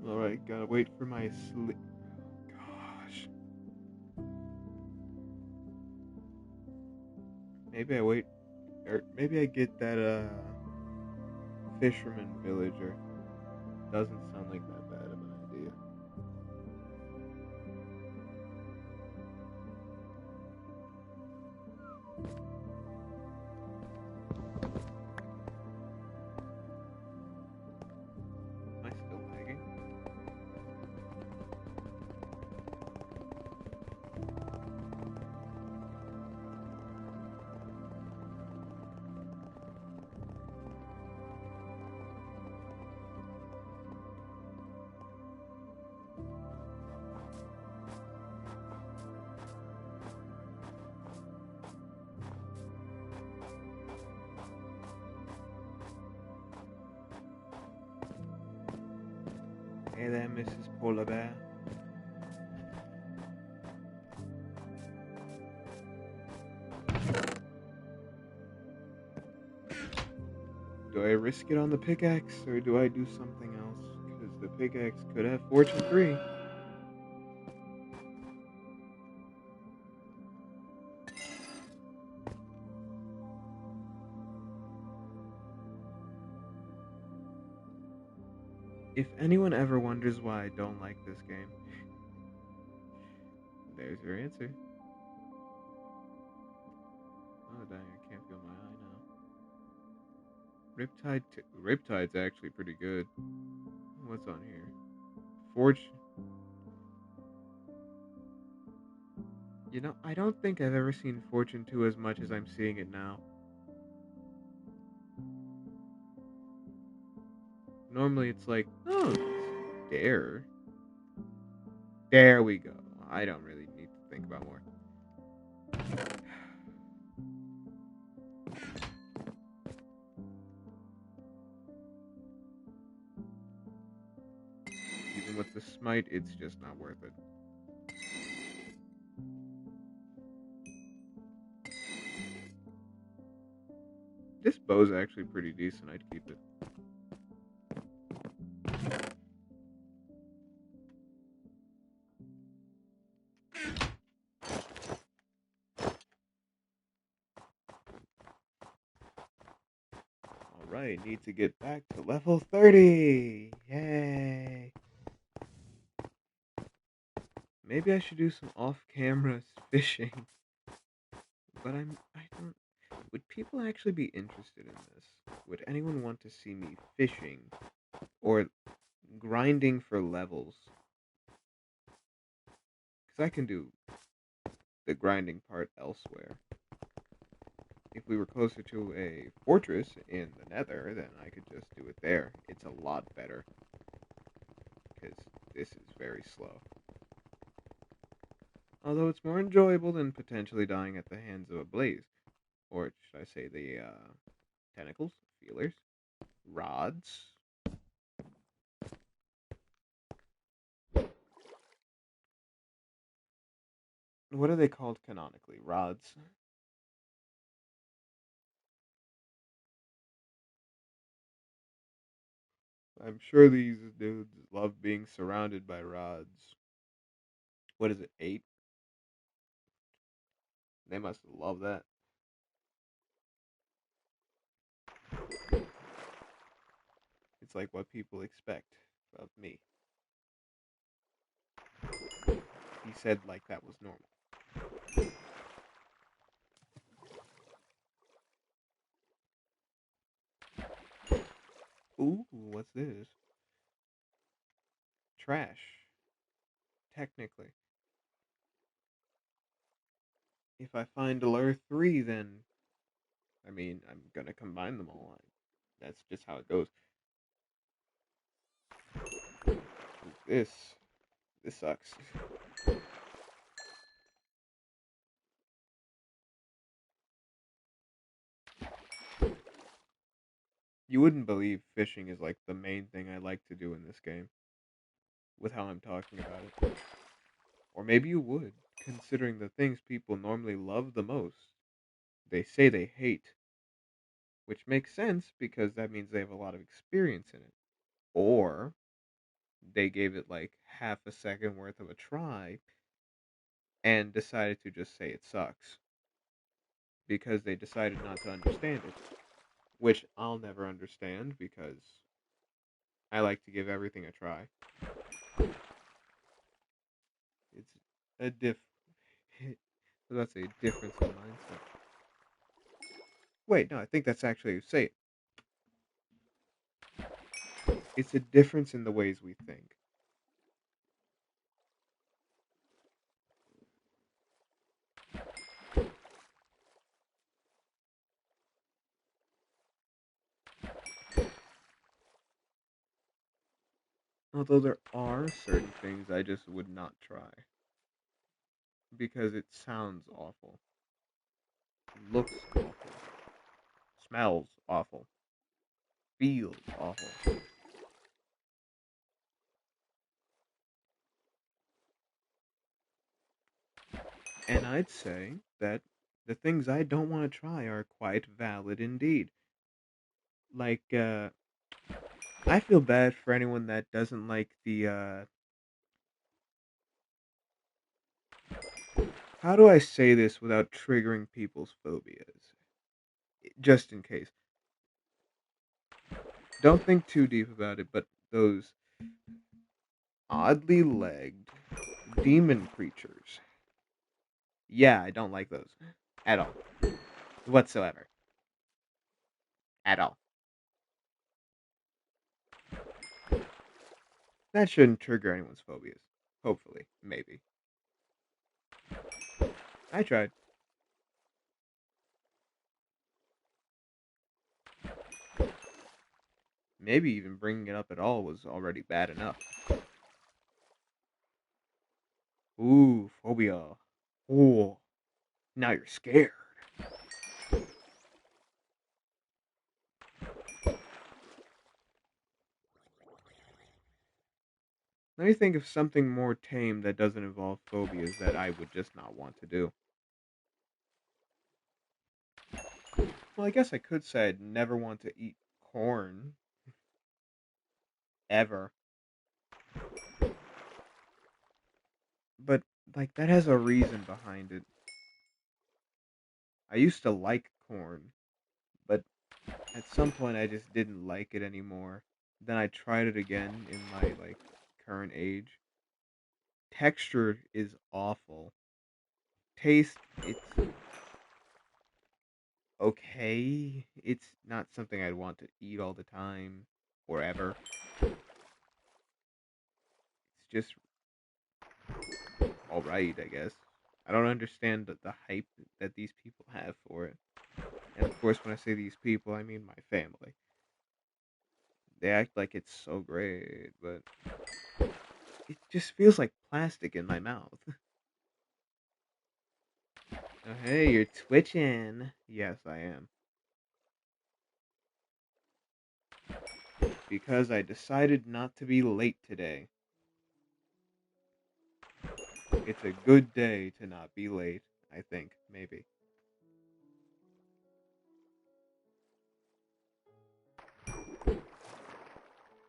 Alright, gotta wait for my sleep. Gosh. Maybe I wait, or maybe I get that, fisherman villager. Doesn't sound like that bad of an idea. Am I still lagging? Hey there, Mrs. Polar Bear. Do I risk it on the pickaxe, or do I do something else? Because the pickaxe could have Fortune 3. If anyone ever wonders why I don't like this game, there's your answer. Oh dang, I can't feel my eye now. Riptide's actually pretty good. What's on here? Fortune. You know, I don't think I've ever seen Fortune 2 as much as I'm seeing it now. Normally it's like, oh, it's Dare. There we go. I don't really need to think about more. Even with the smite, it's just not worth it. This bow's actually pretty decent. I'd keep it. Alright, need to get back to level 30! Yay! Maybe I should do some off-camera fishing. But I don't... Would people actually be interested in this? Would anyone want to see me fishing? Or grinding for levels? Because I can do the grinding part elsewhere. If we were closer to a fortress in the Nether, then I could just do it there. It's a lot better. Because this is very slow. Although it's more enjoyable than potentially dying at the hands of a blaze. Or should I say the tentacles, feelers, rods. What are they called canonically? Rods. I'm sure these dudes love being surrounded by rods. What is it, 8? They must love that. It's like what people expect of me. He said like that was normal. Ooh, what's this? Trash. Technically. If I find a lure 3, then, I mean, I'm gonna combine them all. That's just how it goes. Ooh, this sucks. You wouldn't believe fishing is like the main thing I like to do in this game, with how I'm talking about it. Or maybe you would, considering the things people normally love the most, they say they hate, which makes sense because that means they have a lot of experience in it. Or they gave it like half a second worth of a try and decided to just say it sucks because they decided not to understand it, which I'll never understand because I like to give everything a try. It's a let's say difference in mindset. Wait, no, I think that's actually how you say it. It's a difference in the ways we think. Although there are certain things I just would not try because it sounds awful, looks awful, smells awful, feels awful. And I'd say that the things I don't want to try are quite valid indeed. Like, I feel bad for anyone that doesn't like the, how do I say this without triggering people's phobias? Just in case. Don't think too deep about it, but those oddly legged demon creatures. Yeah, I don't like those. At all. Whatsoever. At all. That shouldn't trigger anyone's phobias. Hopefully. Maybe. I tried. Maybe even bringing it up at all was already bad enough. Ooh, phobia. Ooh, now you're scared. Let me think of something more tame that doesn't involve phobias that I would just not want to do. Well, I guess I could say I'd never want to eat corn. Ever. But, like, that has a reason behind it. I used to like corn, but at some point I just didn't like it anymore. Then I tried it again in my, like, current age. Texture is awful. Taste, it's okay. It's not something I'd want to eat all the time or ever. It's just alright, I guess. I don't understand the hype that these people have for it. And of course, when I say these people, I mean my family. They act like it's so great, but it just feels like plastic in my mouth. Oh, hey, you're twitching. Yes, I am. Because I decided not to be late today. It's a good day to not be late, I think, maybe.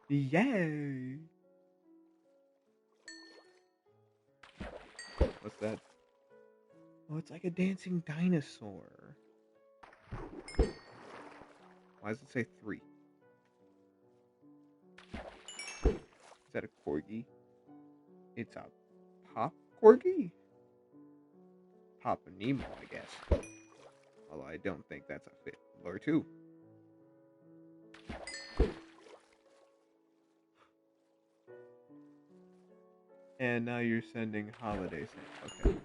Yay! What's that? Oh, it's like a dancing dinosaur. Why does it say 3? Is that a corgi? It's a pop corgi? Papa Nemo, I guess. Although I don't think that's a fit. Lure 2. And now you're sending holiday Santa. Okay.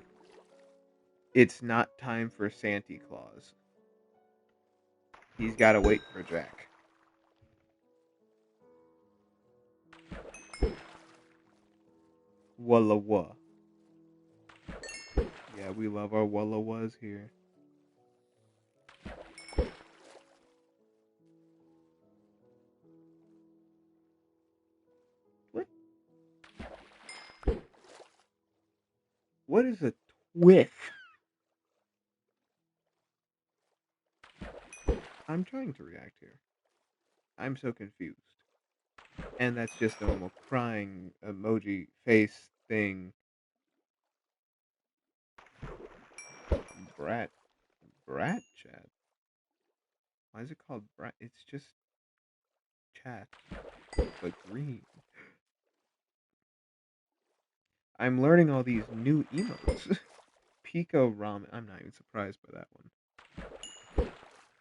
It's not time for Santa Claus. He's got to wait for Jack. Walla wa. Yeah, we love our Walla was here. What? What is a twith? I'm trying to react here. I'm so confused. And that's just a normal crying emoji face thing. Brat chat. Why is it called brat? It's just chat, but green. I'm learning all these new emotes. Pico ramen. I'm not even surprised by that one.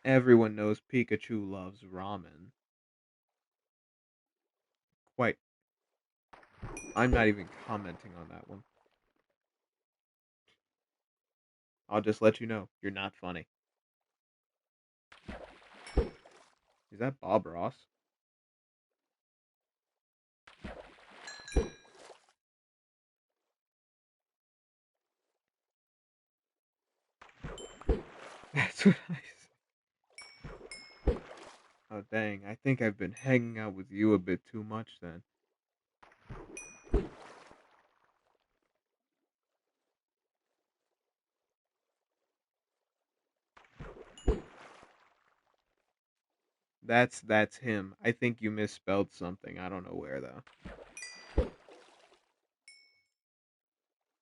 Everyone knows Pikachu loves ramen. Quite. I'm not even commenting on that one. I'll just let you know, you're not funny. Is that Bob Ross? That's what I said. Oh, dang. I think I've been hanging out with you a bit too much then. That's him. I think you misspelled something. I don't know where, though.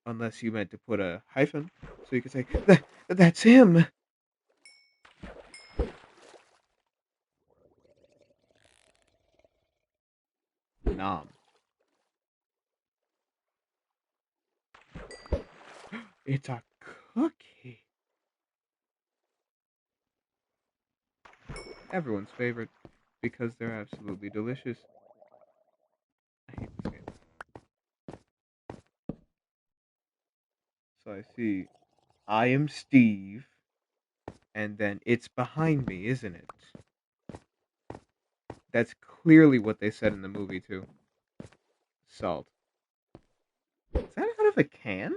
Unless you meant to put a hyphen, so you could say, that's him! Nom. It's a cookie. Everyone's favorite, because they're absolutely delicious. I hate this game. So I see, I am Steve, and then it's behind me, isn't it? That's clearly what they said in the movie, too. Salt. Is that out of a can?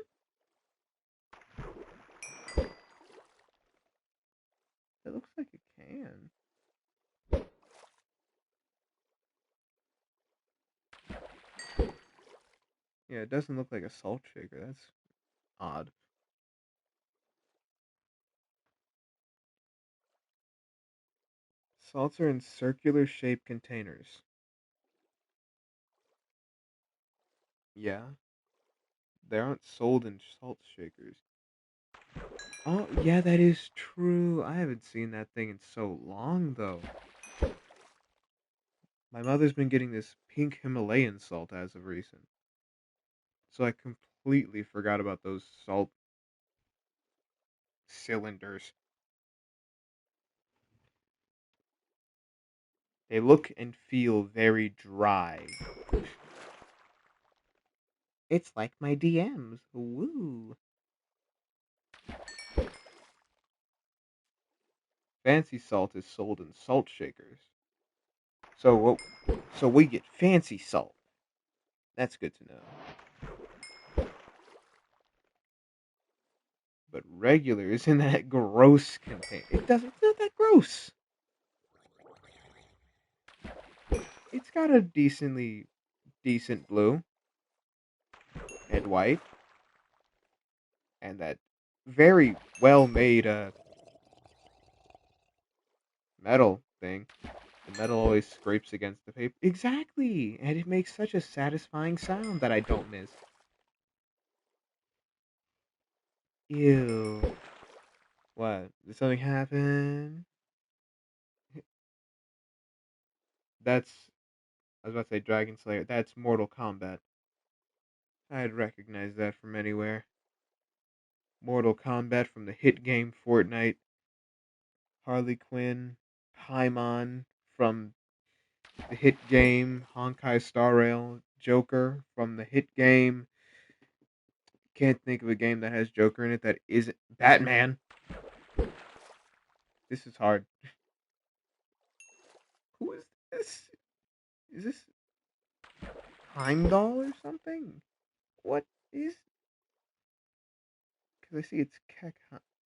It looks like a can. Yeah, it doesn't look like a salt shaker. That's odd. Salts are in circular shaped containers. Yeah, they aren't sold in salt shakers. Oh, yeah, that is true. I haven't seen that thing in so long, though. My mother's been getting this pink Himalayan salt as of recent. So I completely forgot about those salt cylinders. They look and feel very dry. It's like my DMs. Woo. Fancy salt is sold in salt shakers. So we get fancy salt. That's good to know. But regular is in that gross container. It's not that gross. It's got a decent blue and white and that very well made metal thing. The metal always scrapes against the paper. Exactly! And it makes such a satisfying sound that I don't miss. Ew. What? Did something happen? That's, I was about to say Dragon Slayer. That's Mortal Kombat. I'd recognize that from anywhere. Mortal Kombat from the hit game Fortnite. Harley Quinn. Paimon from the hit game Honkai Star Rail. Joker from the hit game. Can't think of a game that has Joker in it that isn't Batman. This is hard. Who is this? Is this Heimdall or something? What is? Because I see it's Keck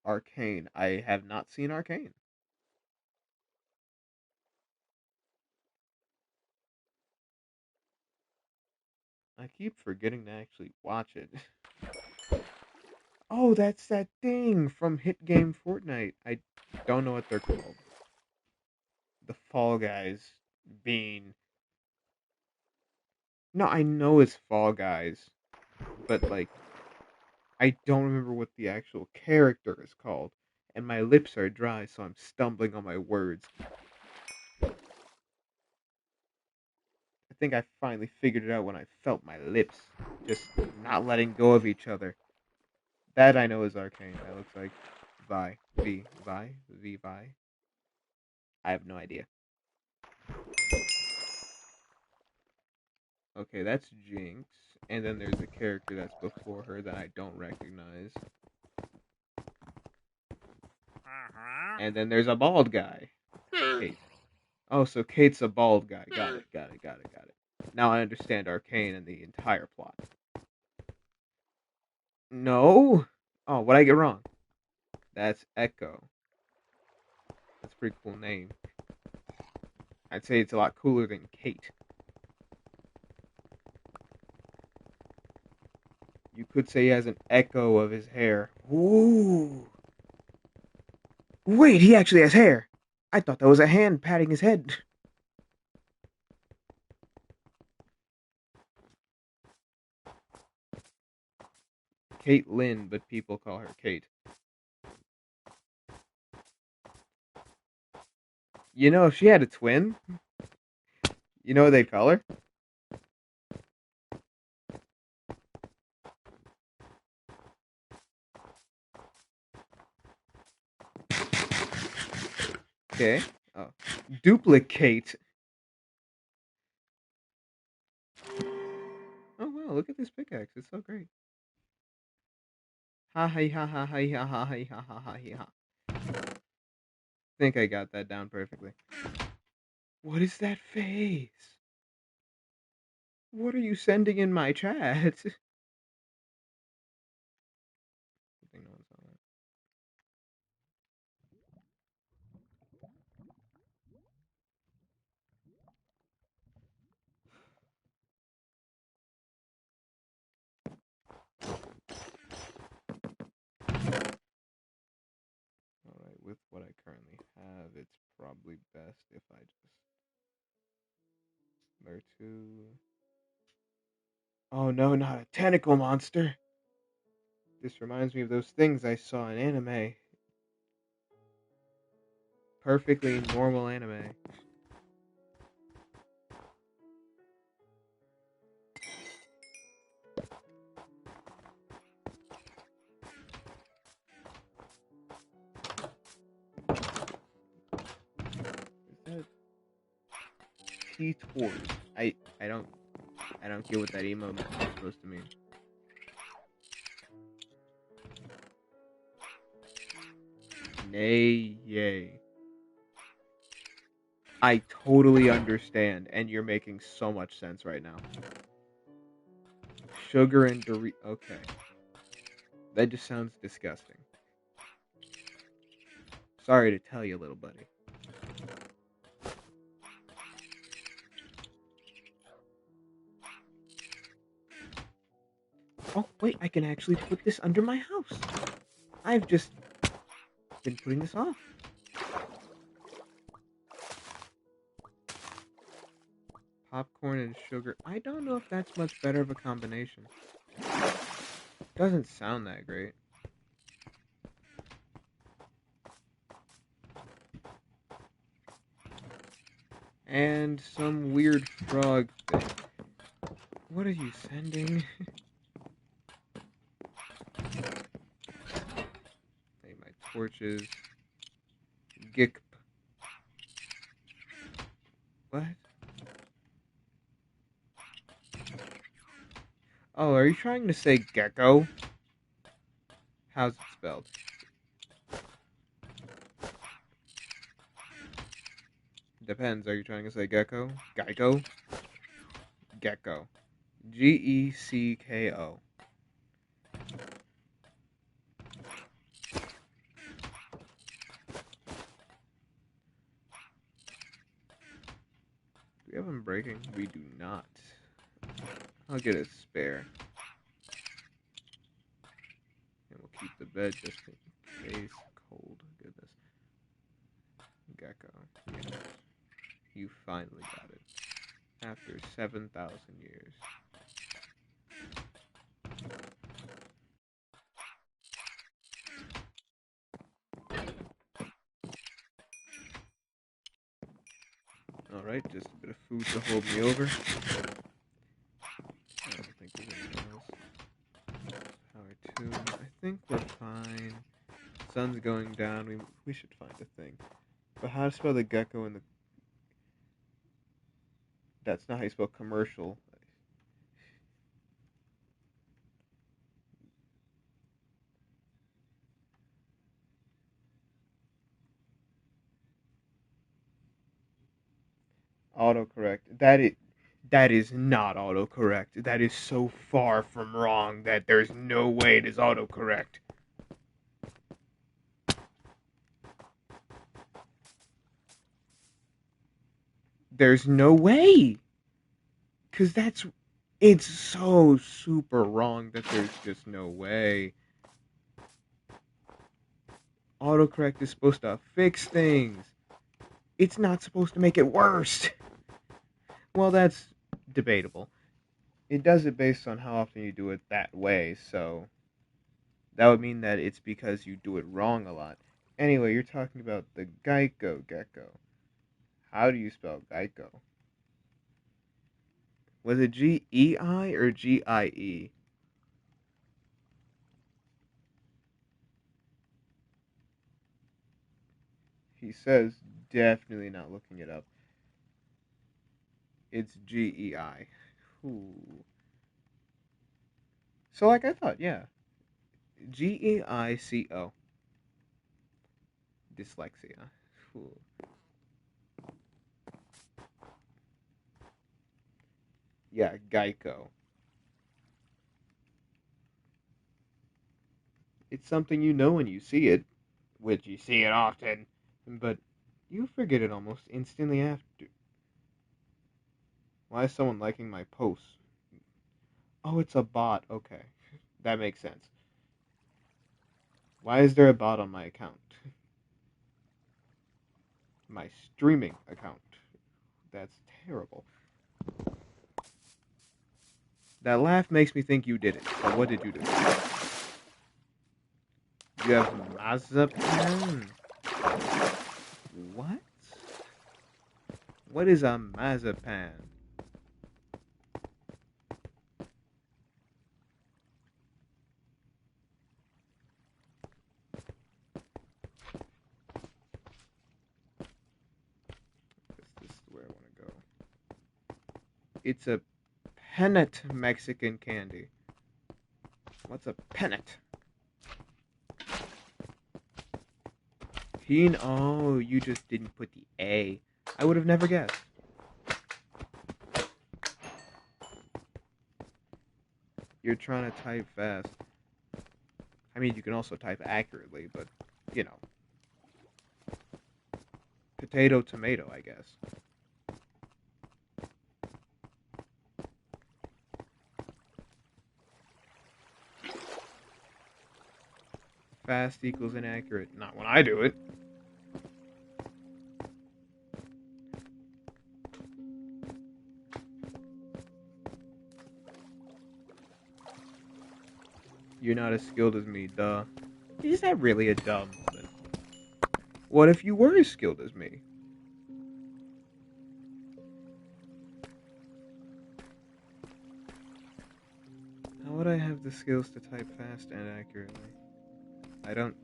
Arcane. I have not seen Arcane. I keep forgetting to actually watch it. Oh, that's that thing from hit game Fortnite. I don't know what they're called. The Fall Guys being. No, I know it's Fall Guys, but like I don't remember what the actual character is called, and my lips are dry, so I'm stumbling on my words. I think I finally figured it out when I felt my lips just not letting go of each other. That I know is Arcane. That looks like Vi. I have no idea. Okay, that's Jinx. And then there's a character that's before her that I don't recognize. And then there's a bald guy. Kate. Oh, so Kate's a bald guy. Got it. Now I understand Arcane and the entire plot. No? Oh, what'd I get wrong? That's Echo. That's a pretty cool name. I'd say it's a lot cooler than Kate. You could say he has an echo of his hair. Ooh. Wait, he actually has hair. I thought that was a hand patting his head. Kate Lynn, but people call her Kate. You know, if she had a twin, you know what they'd call her? Okay. Oh. Duplicate. Oh, wow, look at this pickaxe. It's so great. Ha ha ha ha ha ha ha ha ha ha ha. Think I got that down perfectly. What is that face? What are you sending in my chat? Alright, with what I currently have, it's probably best if I just... Where to... Oh no, not a tentacle monster! This reminds me of those things I saw in anime. Perfectly normal anime. Is that T-Tors? I don't get what that emote is supposed to mean. Nay, yay. I totally understand, and you're making so much sense right now. Sugar and Doritos. Okay. That just sounds disgusting. Sorry to tell you, little buddy. Oh, wait, I can actually put this under my house. I've just been putting this off. Popcorn and sugar. I don't know if that's much better of a combination. Doesn't sound that great. And some weird frog thing. What are you sending? Hey, my torches. Gik. What? Oh, are you trying to say gecko? How's it spelled? Depends. Are you trying to say gecko? Geico? Gecko. Gecko. Do we have them breaking? We do not. I'll get a spare. And we'll keep the bed just in case. Cold. Goodness. Gecko. Yes. You finally got it. After 7,000 years. Alright, just a bit of food to hold me over. I don't think there's anything else. Power 2. I think we're fine. Sun's going down. We should find a thing. But how to spell the gecko in the... That's not how you spell commercial. Autocorrect. That is not autocorrect. That is so far from wrong that there's no way it is autocorrect. There's no way. Because it's so super wrong that there's just no way. Autocorrect is supposed to fix things. It's not supposed to make it worse. Well, that's debatable. It does it based on how often you do it that way, so that would mean that it's because you do it wrong a lot. Anyway, you're talking about the Geico gecko. How do you spell Geico? Was it G-E-I or G-I-E? He says definitely not looking it up. It's G-E-I. Ooh. So like I thought, yeah. G-E-I-C-O. Dyslexia. Ooh. Yeah, Geico. It's something you know when you see it, which you see it often, but you forget it almost instantly after. Why is someone liking my posts? Oh, it's a bot. Okay, that makes sense. Why is there a bot on my account? My streaming account. That's terrible. That laugh makes me think you did it. So what did you do? You have Mazapan? What? What is a Mazapan? This is where I want to go. It's a pennet Mexican candy. What's a pennet? Oh, you just didn't put the A. I would have never guessed. You're trying to type fast. I mean, you can also type accurately, but, you know. Potato, tomato, I guess. Fast equals inaccurate. Not when I do it. You're not as skilled as me, duh. Is that really a dumb moment? What if you were as skilled as me? I have the skills to type fast and accurately. I don't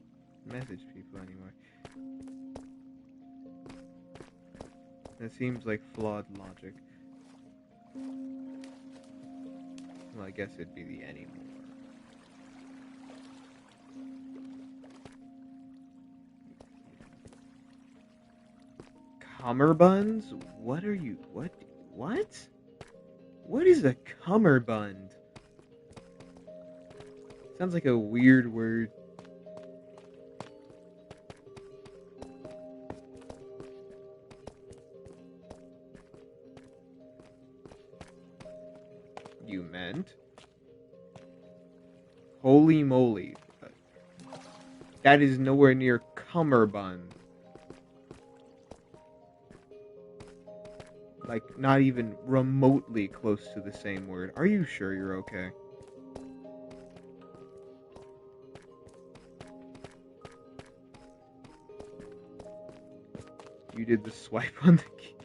message people anymore. That seems like flawed logic. Well, I guess it'd be the anymore. Cummerbunds? What are you? What? What is a cummerbund? Sounds like a weird word. You meant? Holy moly. That is nowhere near cummerbund. Like, not even remotely close to the same word. Are you sure you're okay? You did the swipe on the key.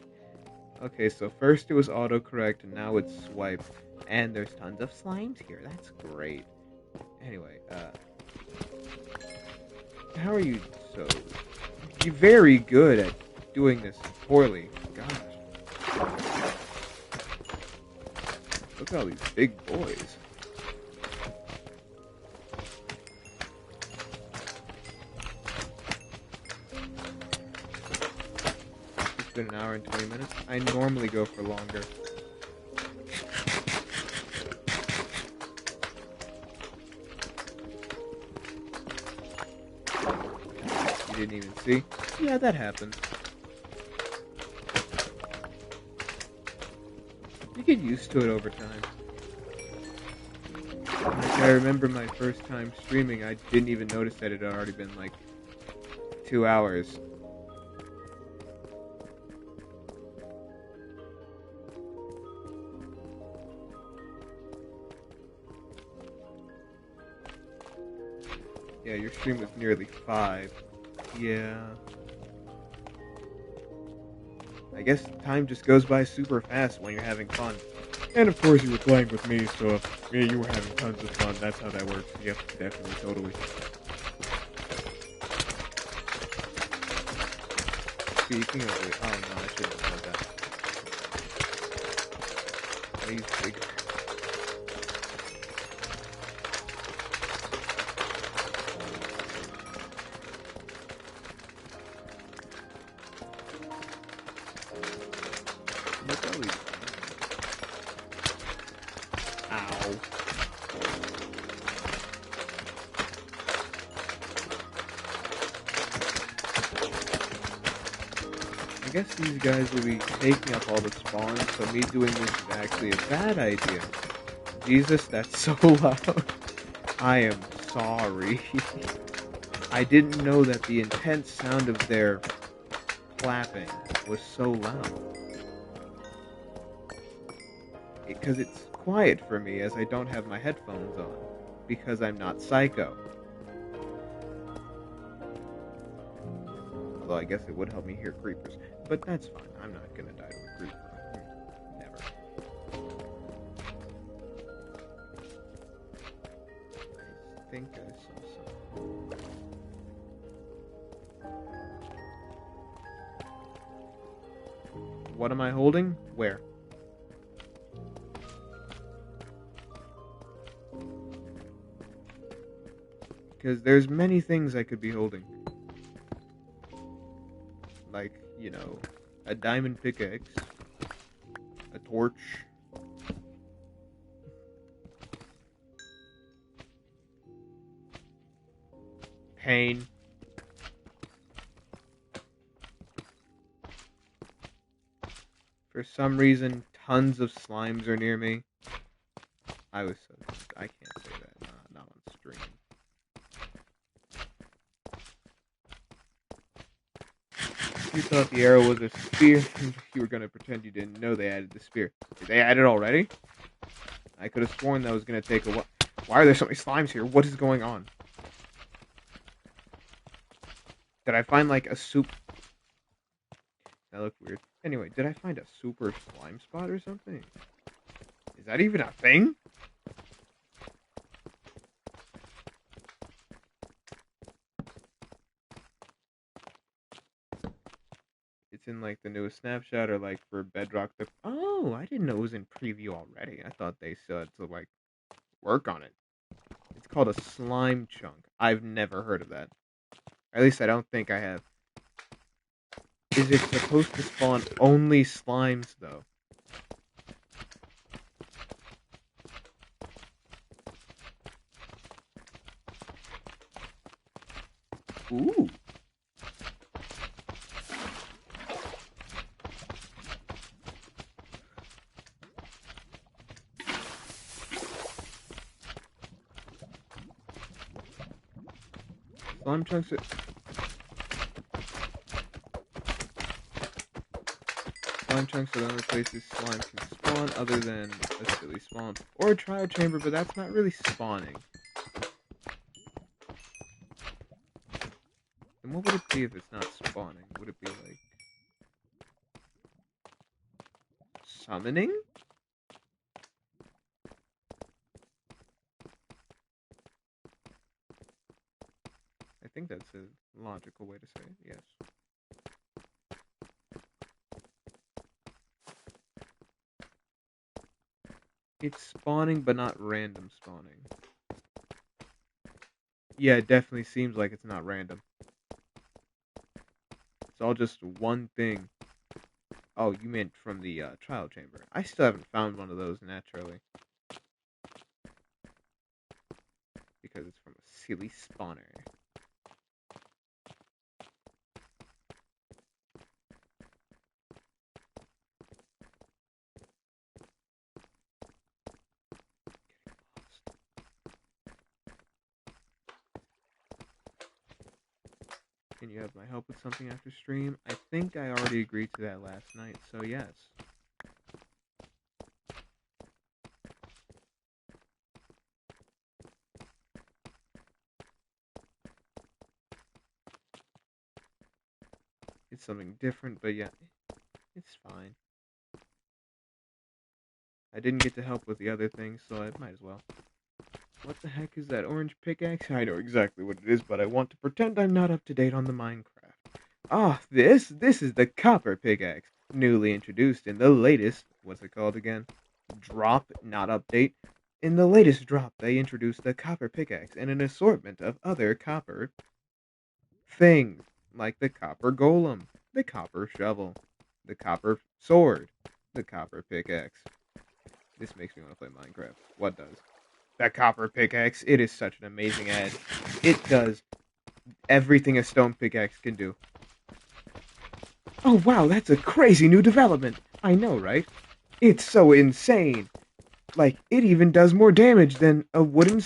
Okay, so first it was autocorrect, and now it's swipe. And there's tons of slimes here. That's great. Anyway, how are you so... You're very good at doing this poorly. Gosh. Look at all these big boys. It's been an hour and 20 minutes. I normally go for longer. You didn't even see? Yeah, that happens. You get used to it over time. Like, I remember my first time streaming, I didn't even notice that it had already been like 2 hours. Yeah, your stream was nearly 5. Yeah. I guess time just goes by super fast when you're having fun. And of course you were playing with me, so if you were having tons of fun, that's how that works. Yep, definitely, totally. Speaking of it, oh no, I shouldn't have said that. I use bigger. Look how we... Ow. I guess these guys will be taking up all the spawns, so me doing this is actually a bad idea. Jesus, that's so loud. I am sorry. I didn't know that the intense sound of their clapping was so loud. Because it's quiet for me as I don't have my headphones on. Because I'm not psycho. Although I guess it would help me hear creepers. But that's fine. I'm not gonna die to a creeper. Never. I think I saw something. What am I holding? Where? Because there's many things I could be holding. Like, you know, a diamond pickaxe, a torch, pain, for some reason, tons of slimes are near me. I can't say that, not on stream. You thought the arrow was a spear, you were going to pretend you didn't know they added the spear. Did they add it already? I could have sworn that was going to take a while. Why are there so many slimes here? What is going on? Did I find like a soup? That looked weird. Anyway, did I find a super slime spot or something? Is that even a thing? in like the newest snapshot or like for Bedrock? Oh, I didn't know it was in preview already. I thought they said to like work on it. It's called a slime chunk. I've never heard of that. Or at least I don't think I have. Is it supposed to spawn only slimes though? Ooh. Slime chunks are... Slime chunks are the only places slime can spawn other than a silly swamp. Or a trial chamber, but that's not really spawning. And what would it be if it's not spawning? Would it be like... summoning? I think that's a logical way to say it, yes. It's spawning, but not random spawning. Yeah, it definitely seems like it's not random. It's all just one thing. Oh, you meant from the trial chamber. I still haven't found one of those naturally. Because it's from a silly spawner. Can you have my help with something after stream? I think I already agreed to that last night, so yes. It's something different, but yeah, it's fine. I didn't get to help with the other things, so I might as well. What the heck is that orange pickaxe? I know exactly what it is, but I want to pretend I'm not up to date on the Minecraft. Ah, this is the copper pickaxe, newly introduced in the latest, what's it called again? Drop, not update. In the latest drop, they introduced the copper pickaxe and an assortment of other copper things, like the copper golem, the copper shovel, the copper sword, the copper pickaxe. This makes me want to play Minecraft. What does? The copper pickaxe. It is such an amazing ad. It does everything a stone pickaxe can do. Oh wow, that's a crazy new development. I know, right? It's so insane. Like, it even does more damage than a wooden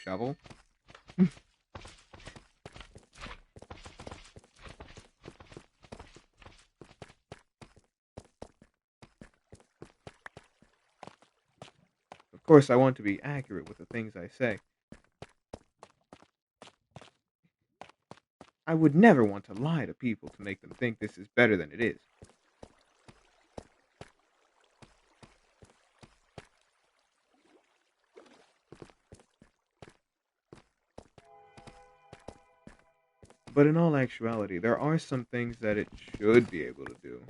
shovel. Of course, I want to be accurate with the things I say. I would never want to lie to people to make them think this is better than it is. But in all actuality, there are some things that it should be able to do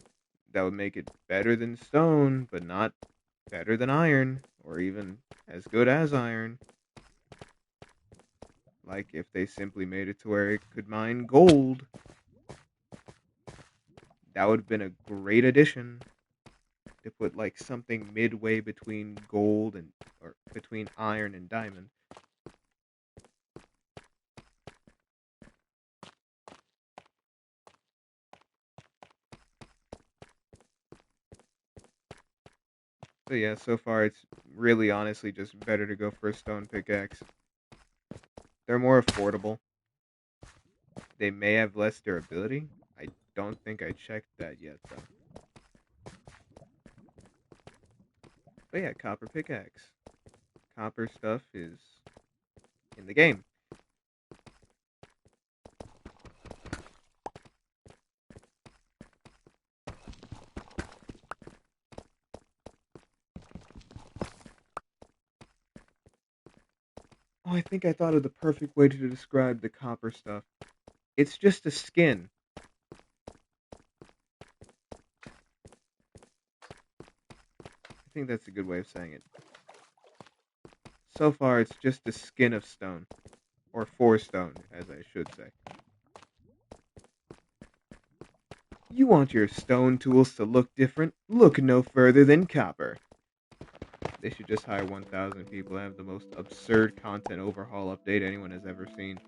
that would make it better than stone, but not better than iron, or even as good as iron. Like if they simply made it to where it could mine gold. That would have been a great addition to put like something midway between gold and or between iron and diamond. So yeah, so far it's really honestly just better to go for a stone pickaxe. They're more affordable. They may have less durability. I don't think I checked that yet though. But yeah, copper pickaxe. Copper stuff is in the game. Oh, I think I thought of the perfect way to describe the copper stuff. It's just a skin. I think that's a good way of saying it. So far, it's just a skin of stone. Or 4 stone, as I should say. You want your stone tools to look different? Look no further than copper. They should just hire 1,000 people and have the most absurd content overhaul update anyone has ever seen.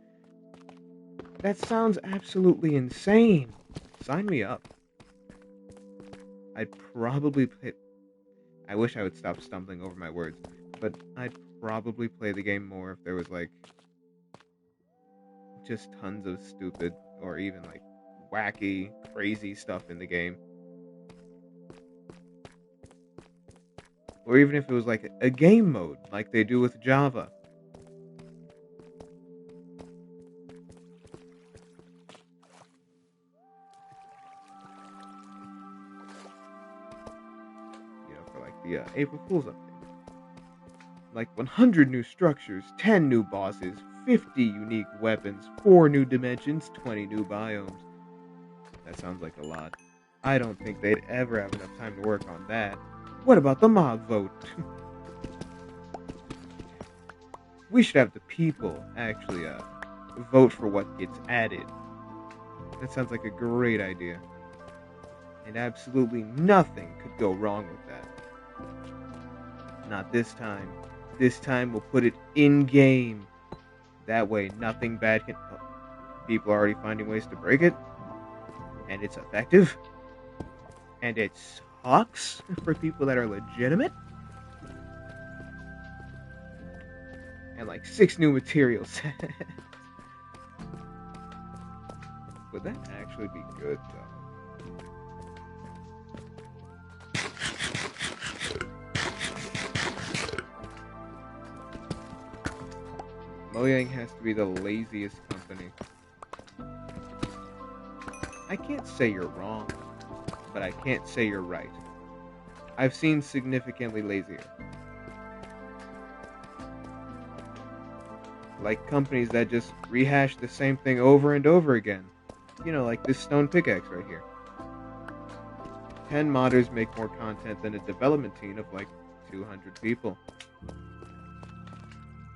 That sounds absolutely insane. Sign me up. I'd probably play... I wish I would stop stumbling over my words, but I'd probably play the game more if there was, like, just tons of stupid or even, like, wacky, crazy stuff in the game. Or even if it was, like, a game mode, like they do with Java. You know, for, like, the April Fool's update. Like 100 new structures, 10 new bosses, 50 unique weapons, 4 new dimensions, 20 new biomes. That sounds like a lot. I don't think they'd ever have enough time to work on that. What about the mob vote? We should have the people actually vote for what gets added. That sounds like a great idea. And absolutely nothing could go wrong with that. Not this time. This time we'll put it in-game. That way nothing bad can... Oh, people are already finding ways to break it. And it's effective. And it sucks for people that are legitimate. And like 6 new materials. Would that actually be good though? Mojang has to be the laziest company. I can't say you're wrong, but I can't say you're right. I've seen significantly lazier. Like companies that just rehash the same thing over and over again. You know, like this stone pickaxe right here. 10 modders make more content than a development team of like 200 people.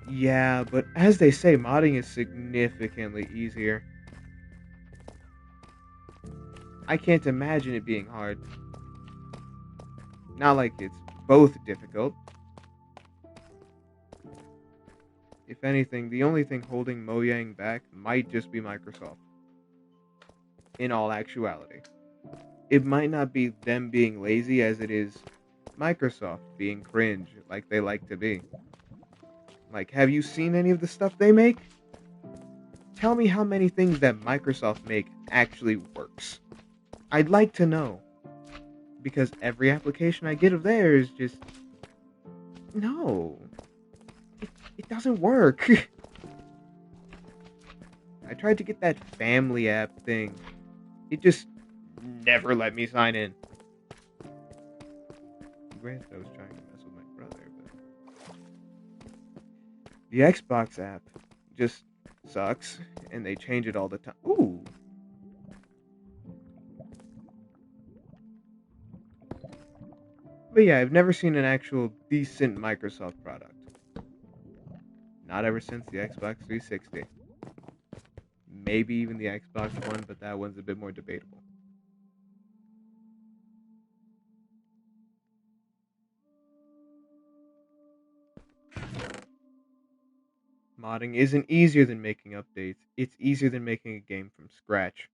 Yeah, but as they say, modding is significantly easier. I can't imagine it being hard. Not like it's both difficult. If anything, the only thing holding Mojang back might just be Microsoft. In all actuality. It might not be them being lazy as it is Microsoft being cringe like they like to be. Like, have you seen any of the stuff they make? Tell me how many things that Microsoft make actually works. I'd like to know. Because every application I get of theirs just... No. It doesn't work. I tried to get that family app thing. It just never let me sign in. Granted, I was trying to mess with my brother, but... The Xbox app just sucks, and they change it all the time. Ooh! But yeah, I've never seen an actual decent Microsoft product. Not ever since the Xbox 360. Maybe even the Xbox One, but that one's a bit more debatable. Modding isn't easier than making updates. It's easier than making a game from scratch.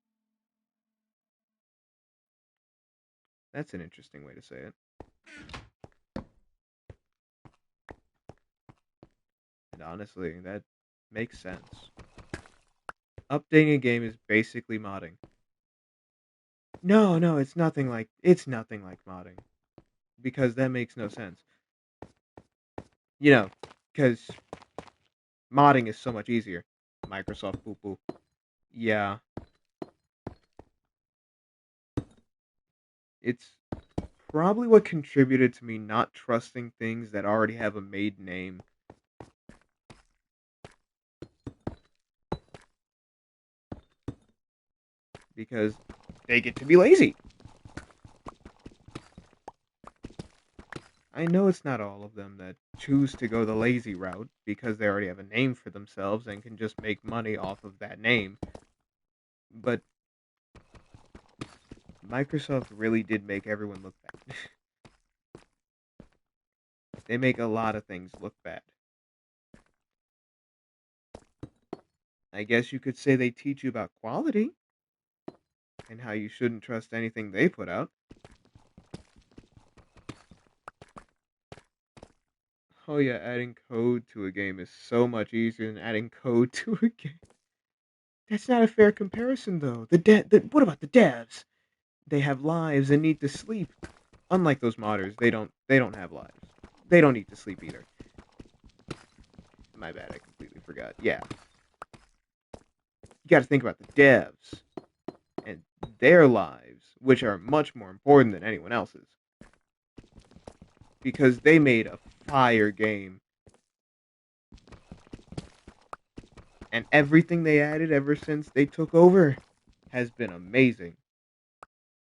That's an interesting way to say it. And honestly, that makes sense. Updating a game is basically modding. No, it's nothing like modding. Because that makes no sense. You know, because modding is so much easier. Microsoft poo-poo. Yeah. It's probably what contributed to me not trusting things that already have a made name. Because they get to be lazy. I know it's not all of them that choose to go the lazy route because they already have a name for themselves and can just make money off of that name. But Microsoft really did make everyone look bad. They make a lot of things look bad. I guess you could say they teach you about quality and how you shouldn't trust anything they put out. Oh yeah, adding code to a game is so much easier than adding code to a game. That's not a fair comparison though. What about the devs? They have lives and need to sleep. Unlike those modders, they don't have lives. They don't need to sleep either. My bad, I completely forgot. Yeah. You gotta think about the devs and their lives, which are much more important than anyone else's. Because they made a fire game. And everything they added ever since they took over has been amazing.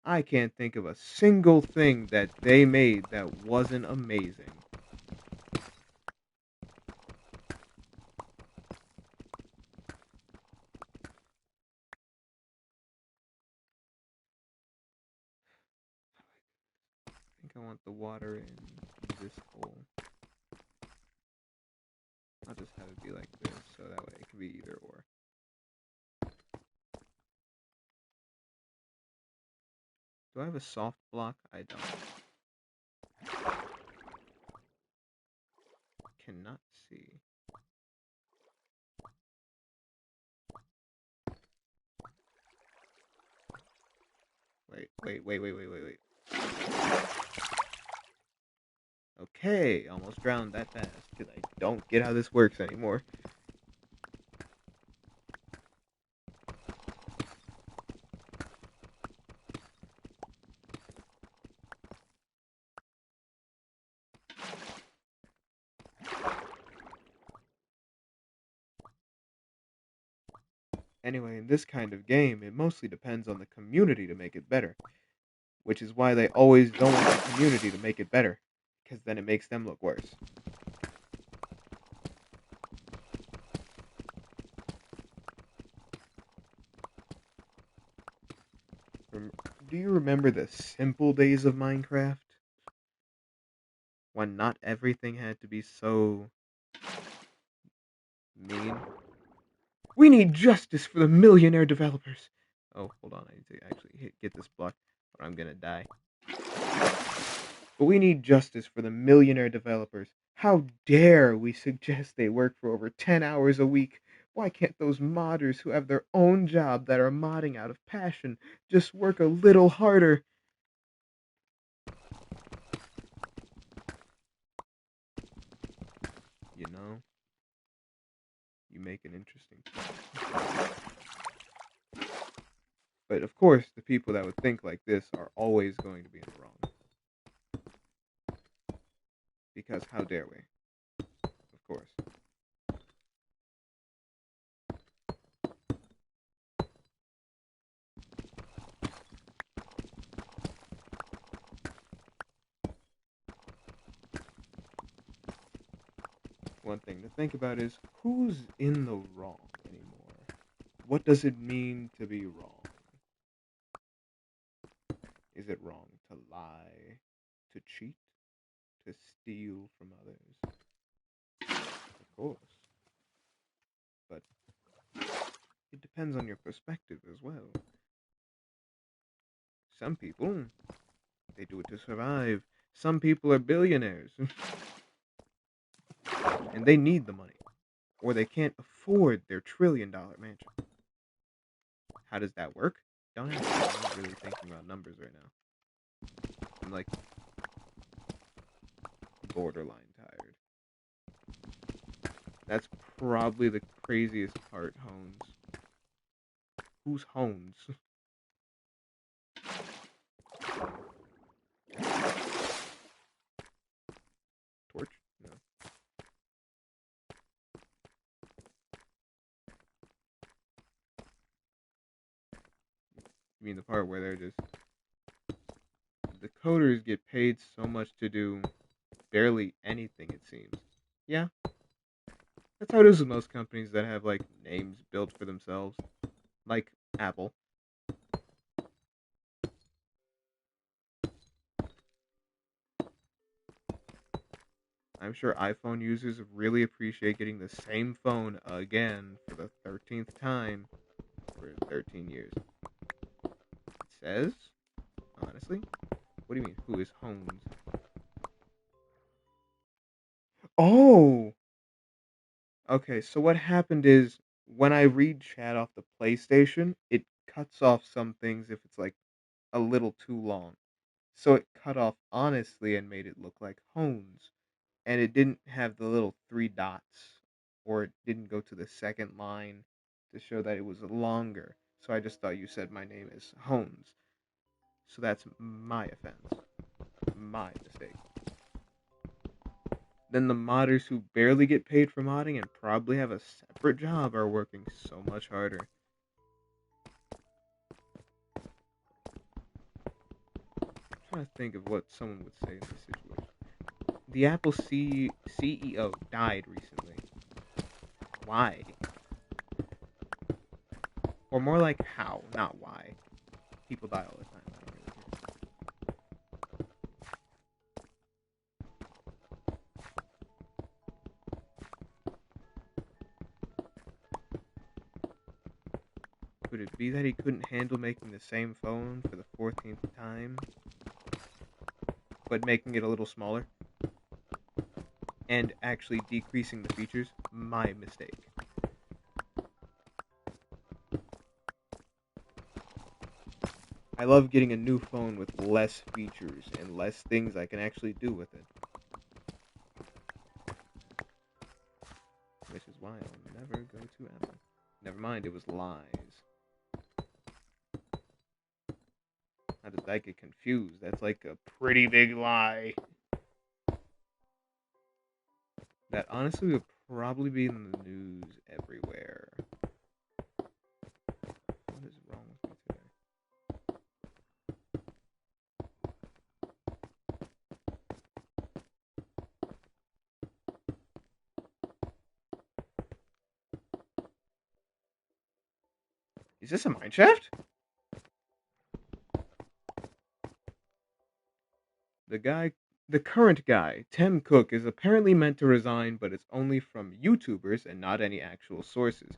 I can't think of a single thing that they made that wasn't amazing. I think I want the water in this hole. I'll just have it be like this, so that way it can be either or. Do I have a soft block? I don't. Cannot see. Wait. Okay, almost drowned that fast, because I don't get how this works anymore. Anyway, in this kind of game, it mostly depends on the community to make it better, which is why they always don't want the community to make it better, because then it makes them look worse. Do you remember the simple days of Minecraft? When not everything had to be so mean? We need justice for the millionaire developers. Oh, hold on, I need to actually get this block, or I'm gonna die. But we need justice for the millionaire developers. How dare we suggest they work for over 10 hours a week? Why can't those modders who have their own job that are modding out of passion just work a little harder? You know, you make an interesting point. But of course, the people that would think like this are always going to be in the wrong. Because how dare we? Of course. One thing to think about is who's in the wrong anymore? What does it mean to be wrong? Is it wrong to lie, to cheat, to steal from others? Of course. But it depends on your perspective as well. Some people, they do it to survive. Some people are billionaires and they need the money, or they can't afford their $1 trillion mansion. How does that work? Don't ask me. I'm not really thinking about numbers right now. I'm like borderline tired. That's probably the craziest part, Hones. Who's Hones? Torch? No. You mean the part where they're just... The coders get paid so much to do barely anything, it seems. Yeah, that's how it is with most companies that have, like, names built for themselves. Like Apple. I'm sure iPhone users really appreciate getting the same phone again for the 13th time for 13 years. It says, honestly, what do you mean, who is Hones? Oh! Okay, so what happened is when I read chat off the PlayStation, it cuts off some things if it's like a little too long. So it cut off honestly and made it look like Hones. And it didn't have the little three dots, or it didn't go to the second line to show that it was longer. So I just thought you said my name is Hones. So that's my offense. My mistake. Then the modders who barely get paid for modding and probably have a separate job are working so much harder. I'm trying to think of what someone would say in this situation. The Apple CEO died recently. Why? Or more like how, not why. People die all the time. I don't really care. Could it be that he couldn't handle making the same phone for the 14th time, but making it a little smaller? And actually decreasing the features? My mistake. I love getting a new phone with less features and less things I can actually do with it. Which is why I'll never go to Apple. Never mind, it was lies. How does that get confused? That's like a pretty big lie. That honestly would probably be in the news everywhere. What is wrong with me today? Is this a mineshaft? The current guy, Tim Cook, is apparently meant to resign, but it's only from YouTubers and not any actual sources.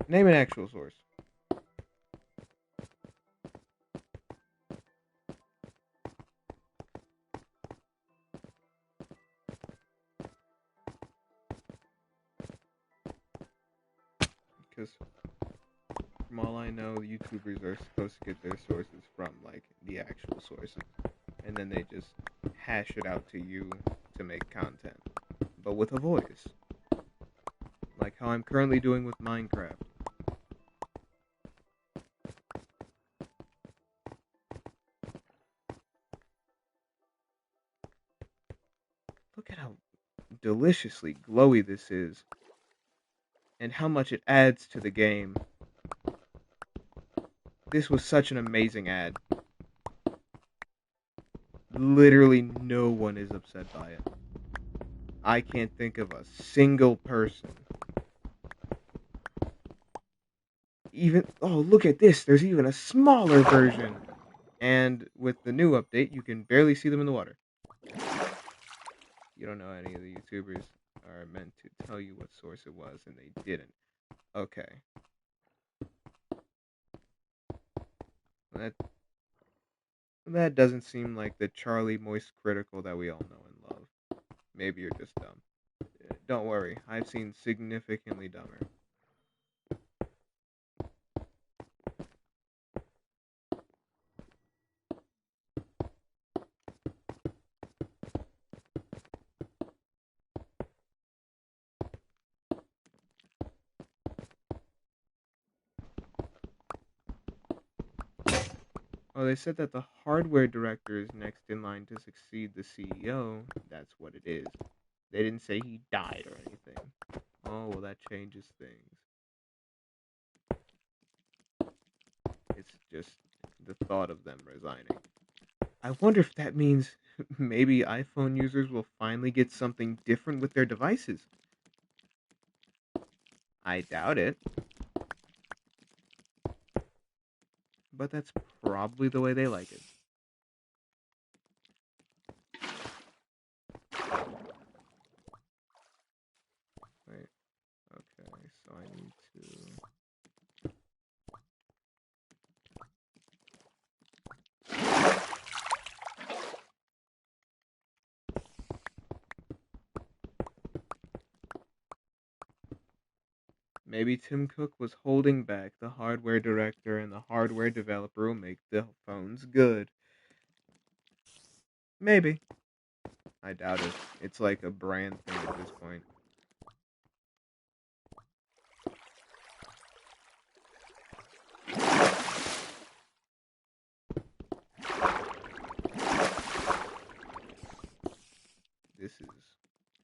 Name an actual source. Because from all I know, YouTubers are supposed to get their sources from, like, the actual sources. And then they just hash it out to you to make content. But with a voice. Like how I'm currently doing with Minecraft. Look at how deliciously glowy this is. And how much it adds to the game. This was such an amazing ad. Literally no one is upset by it. I can't think of a single person. Even, oh, look at this. There's even a smaller version. And with the new update, you can barely see them in the water. You don't know any of the YouTubers are meant to tell you what source it was, and they didn't. Okay. That doesn't seem like the Charlie Moist critical that we all know and love. Maybe you're just dumb. Don't worry, I've seen significantly dumber. Oh, they said that the hardware director is next in line to succeed the CEO. That's what it is. They didn't say he died or anything. Oh, well, that changes things. It's just the thought of them resigning. I wonder if that means maybe iPhone users will finally get something different with their devices. I doubt it, but that's probably the way they like it. Wait, okay, so I need to... Maybe Tim Cook was holding back. The hardware director and the hardware developer will make the phones good. Maybe. I doubt it. It's like a brand thing at this point. This is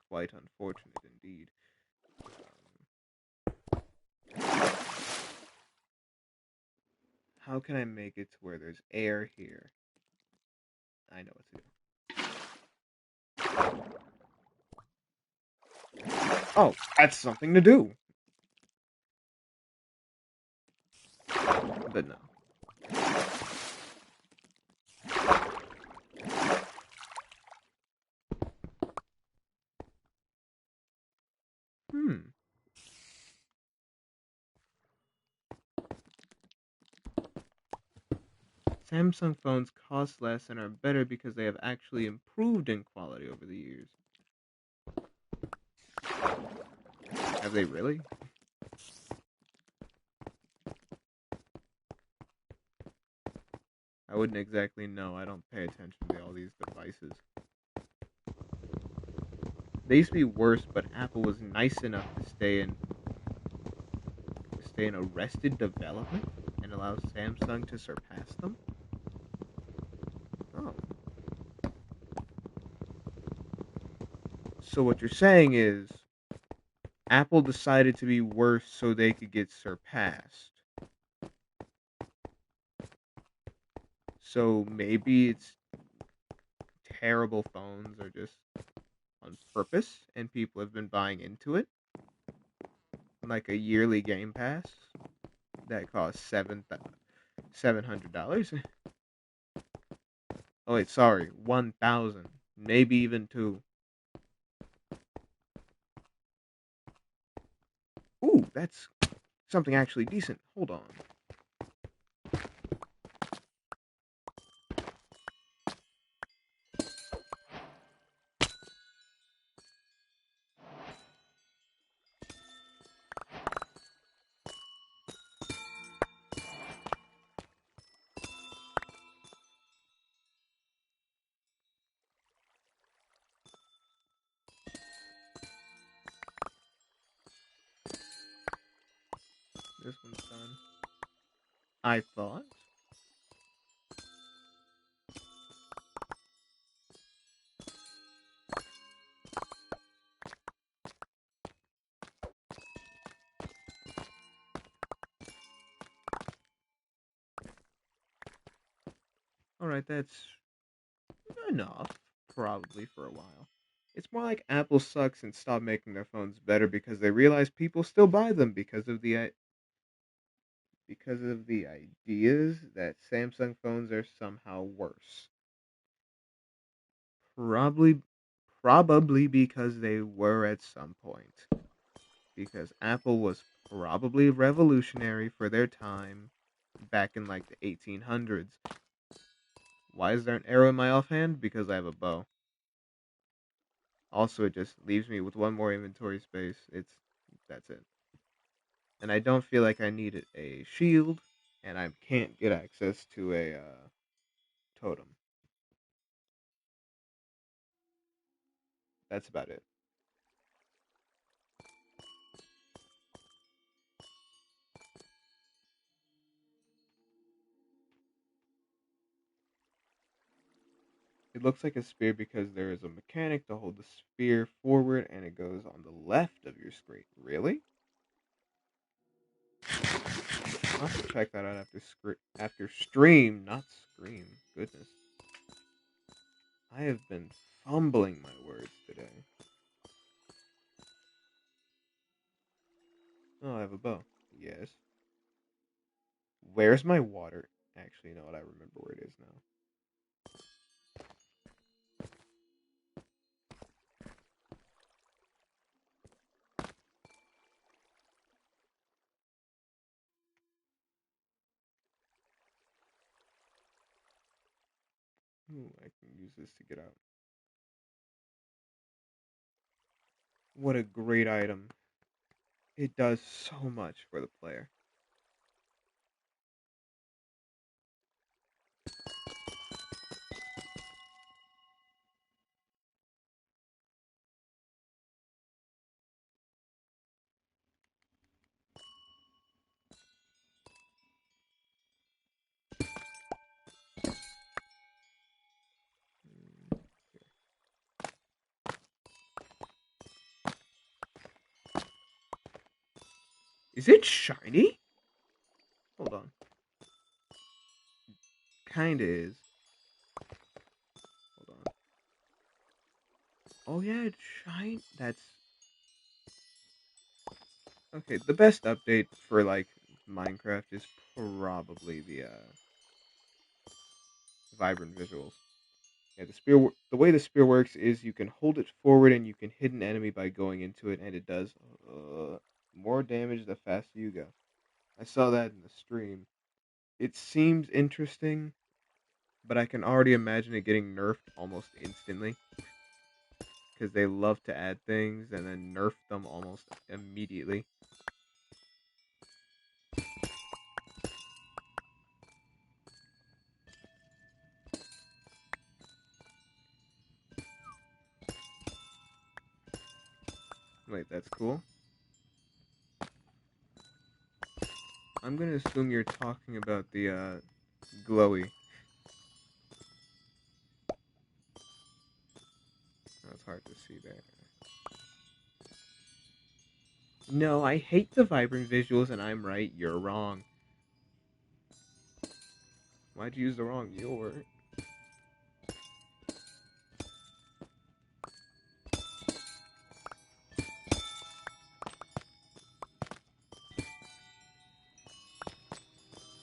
quite unfortunate indeed. How can I make it to where there's air here? I know what to do. Oh, that's something to do. But no. Hmm. Samsung phones cost less and are better because they have actually improved in quality over the years. Have they really? I wouldn't exactly know. I don't pay attention to all these devices. They used to be worse, but Apple was nice enough to stay in arrested development and allow Samsung to surpass them. Oh, so what you're saying is Apple decided to be worse so they could get surpassed. So maybe it's terrible phones are just on purpose and people have been buying into it. Like a yearly Game Pass that costs $700. Oh wait, sorry, 1,000, maybe even two. Ooh, that's something actually decent. Hold on. This one's done. I thought. Alright, that's enough, probably for a while. It's more like Apple sucks and stopped making their phones better because they realize people still buy them because of the ideas that Samsung phones are somehow worse. Probably probably because they were at some point. Because Apple was probably revolutionary for their time back in like the 1800s. Why is there an arrow in my offhand? Because I have a bow. Also, it just leaves me with one more inventory space. That's it. And I don't feel like I needed a shield, and I can't get access to a totem. That's about it. It looks like a spear because there is a mechanic to hold the spear forward, and it goes on the left of your screen. Really? I'll have to check that out after stream, not scream. Goodness. I have been fumbling my words today. Oh, I have a bow. Yes. Where's my water? Actually, you know what? I remember where it is now. Ooh, I can use this to get out. What a great item. It does so much for the player. Mm, Is it shiny? Hold on. Kinda is. Hold on. Oh yeah, it's shiny. That's okay. The best update for like Minecraft is probably the vibrant visuals. Yeah, the way the spear works is you can hold it forward and you can hit an enemy by going into it, and it does more damage the faster you go. I saw that in the stream. It seems interesting, but I can already imagine it getting nerfed almost instantly because they love to add things and then nerf them almost immediately. Wait, that's cool. I'm gonna assume you're talking about the glowy. That's hard to see there. No, I hate the vibrant visuals, and I'm right. You're wrong. Why'd you use the wrong your?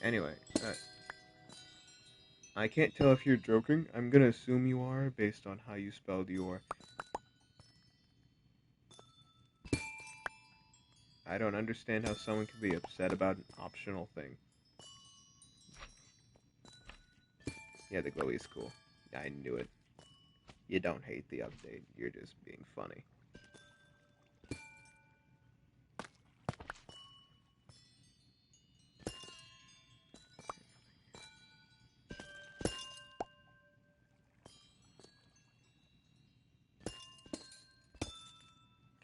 Anyway, I can't tell if you're joking. I'm gonna assume you are based on how you spelled your. I don't understand how someone can be upset about an optional thing. Yeah, the glowy is cool. I knew it. You don't hate the update. You're just being funny.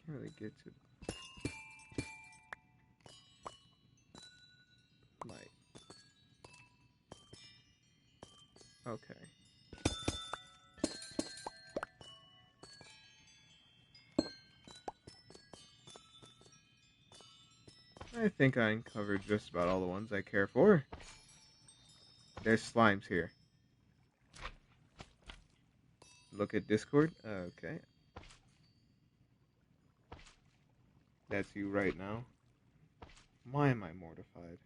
Can't really get to light. Okay. I think I uncovered just about all the ones I care for. There's slimes here. Look at Discord. Okay. That's you right now. Why am I mortified?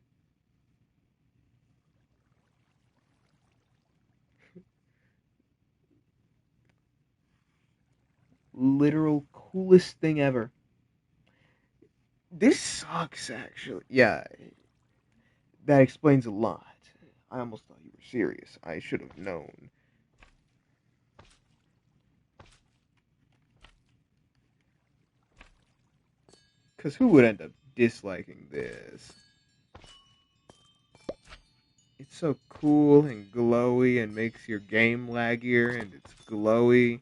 Literal coolest thing ever. This sucks, actually. Yeah, that explains a lot. I almost thought you were serious. I should have known. Because who would end up disliking this? It's so cool and glowy and makes your game laggier and it's glowy.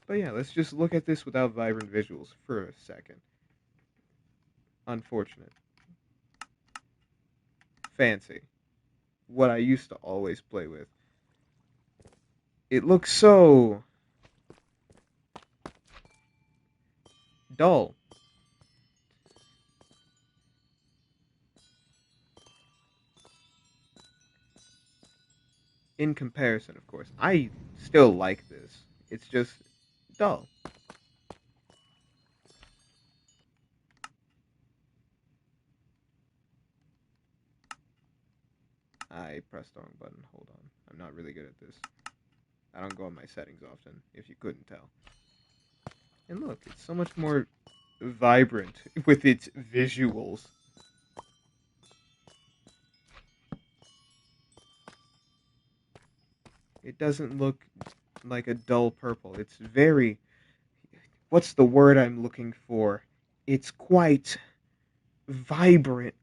But yeah, let's just look at this without vibrant visuals for a second. Unfortunate. Fancy. What I used to always play with. It looks so dull. in comparison, of course, I still like this. It's just dull. I pressed the wrong button. Hold on. I'm not really good at this. I don't go in my settings often, if you couldn't tell. And look, it's so much more vibrant with its visuals. It doesn't look like a dull purple. It's very... What's the word I'm looking for? It's quite vibrant.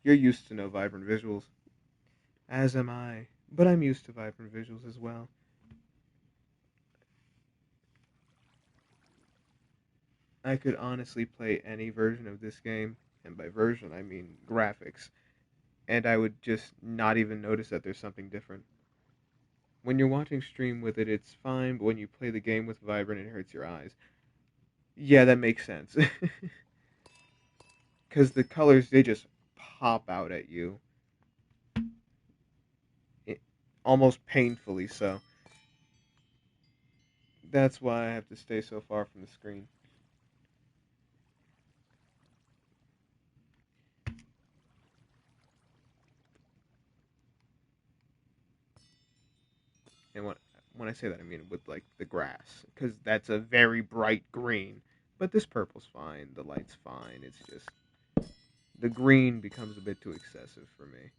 You're used to no vibrant visuals. As am I. But I'm used to vibrant visuals as well. I could honestly play any version of this game, and by version I mean graphics, and I would just not even notice that there's something different. When you're watching stream with it, it's fine, but when you play the game with vibrant, it hurts your eyes. Yeah, that makes sense. Because the colors, they just pop out at you. It, almost painfully so. That's why I have to stay so far from the screen. And when I say that, I mean with like the grass, because that's a very bright green. But this purple's fine. The light's fine. It's just the green becomes a bit too excessive for me.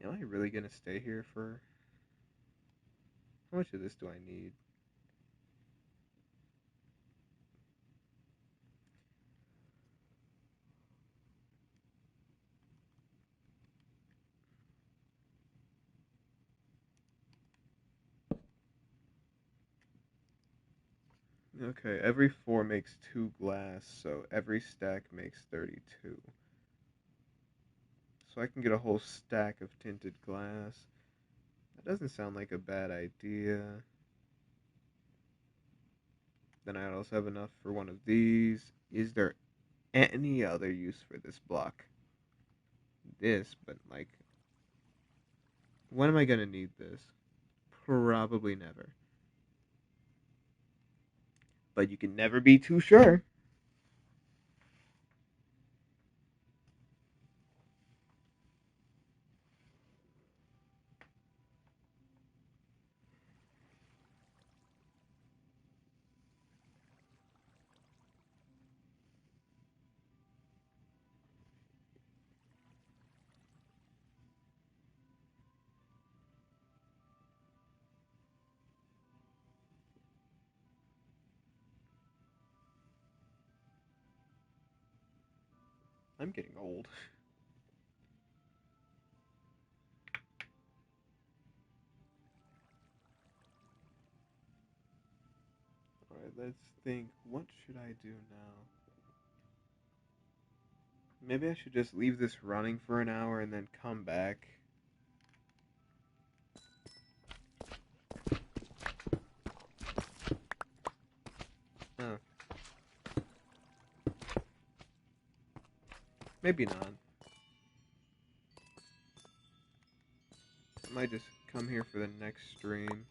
Am I really gonna stay here for... How much of this do I need? Okay, every 4 makes 2 glass, so every stack makes 32. So I can get a whole stack of tinted glass. That doesn't sound like a bad idea. Then I also have enough for one of these. Is there any other use for this block? This, but like... When am I gonna need this? Probably never. But you can never be too sure. I'm getting old. Alright, let's think. What should I do now? Maybe I should just leave this running for an hour and then come back. Oh. Maybe not. I might just come here for the next stream.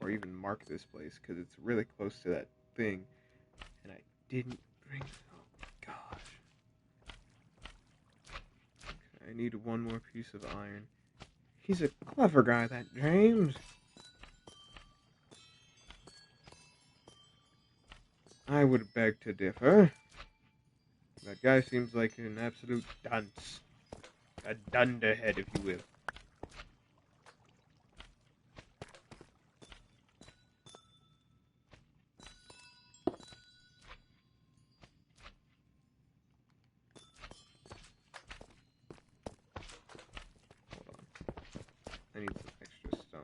Or even mark this place, because it's really close to that thing. And I didn't bring... Oh, gosh. Okay, I need one more piece of iron. He's a clever guy, that James. I would beg to differ. That guy seems like an absolute dunce. A dunderhead, if you will. Hold on. I need some extra stone.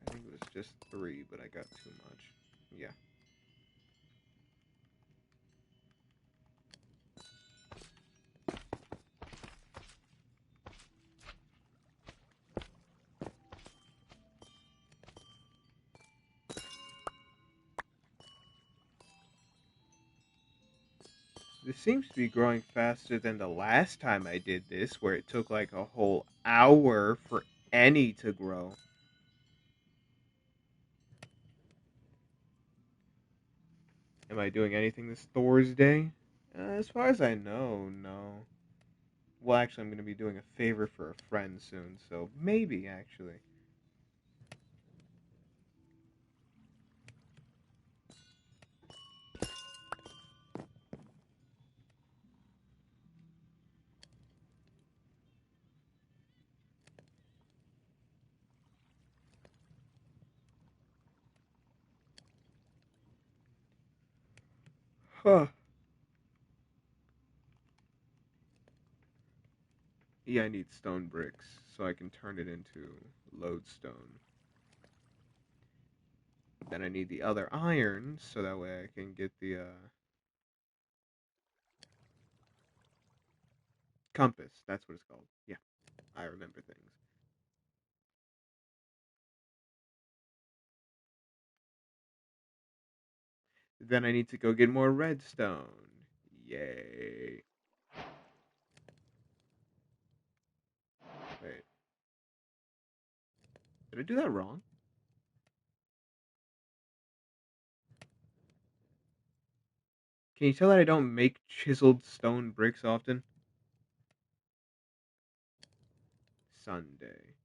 I think it was just 3, but I got too much. Yeah. This seems to be growing faster than the last time I did this, where it took like a whole hour for any to grow. Am I doing anything this Thursday? As far as I know, no. Well, actually, I'm going to be doing a favor for a friend soon, so maybe, actually. Huh. Yeah, I need stone bricks, so I can turn it into lodestone. Then I need the other iron, so that way I can get the, compass. That's what it's called. Yeah, I remember things. Then I need to go get more redstone. Yay. Wait, did I do that wrong? Can you tell that I don't make chiseled stone bricks often? Sunday.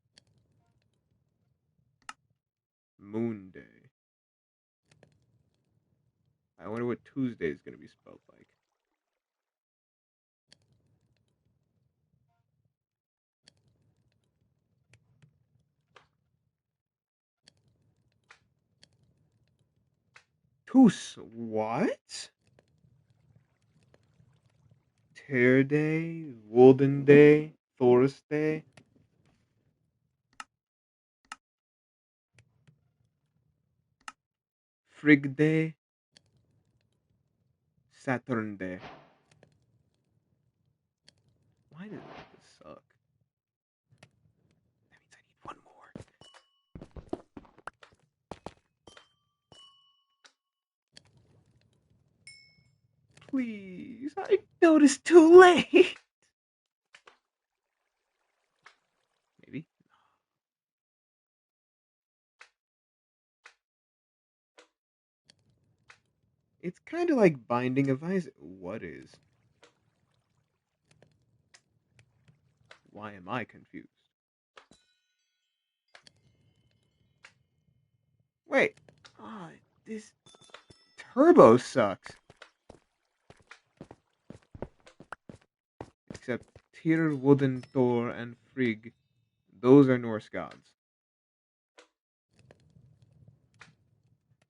Moon day. I wonder what Tuesday is going to be spelled like. Tus. What? Tear day? Wolden day? Thursday? Frig day? Saturn day. Why does this suck? That means I need one more. Please, I noticed too late. Maybe. It's kind of like Binding of Isaac. What is? Why am I confused? Wait. Ah, this turbo sucks. Except Tyr, Woden, Thor, and Frigg. Those are Norse gods.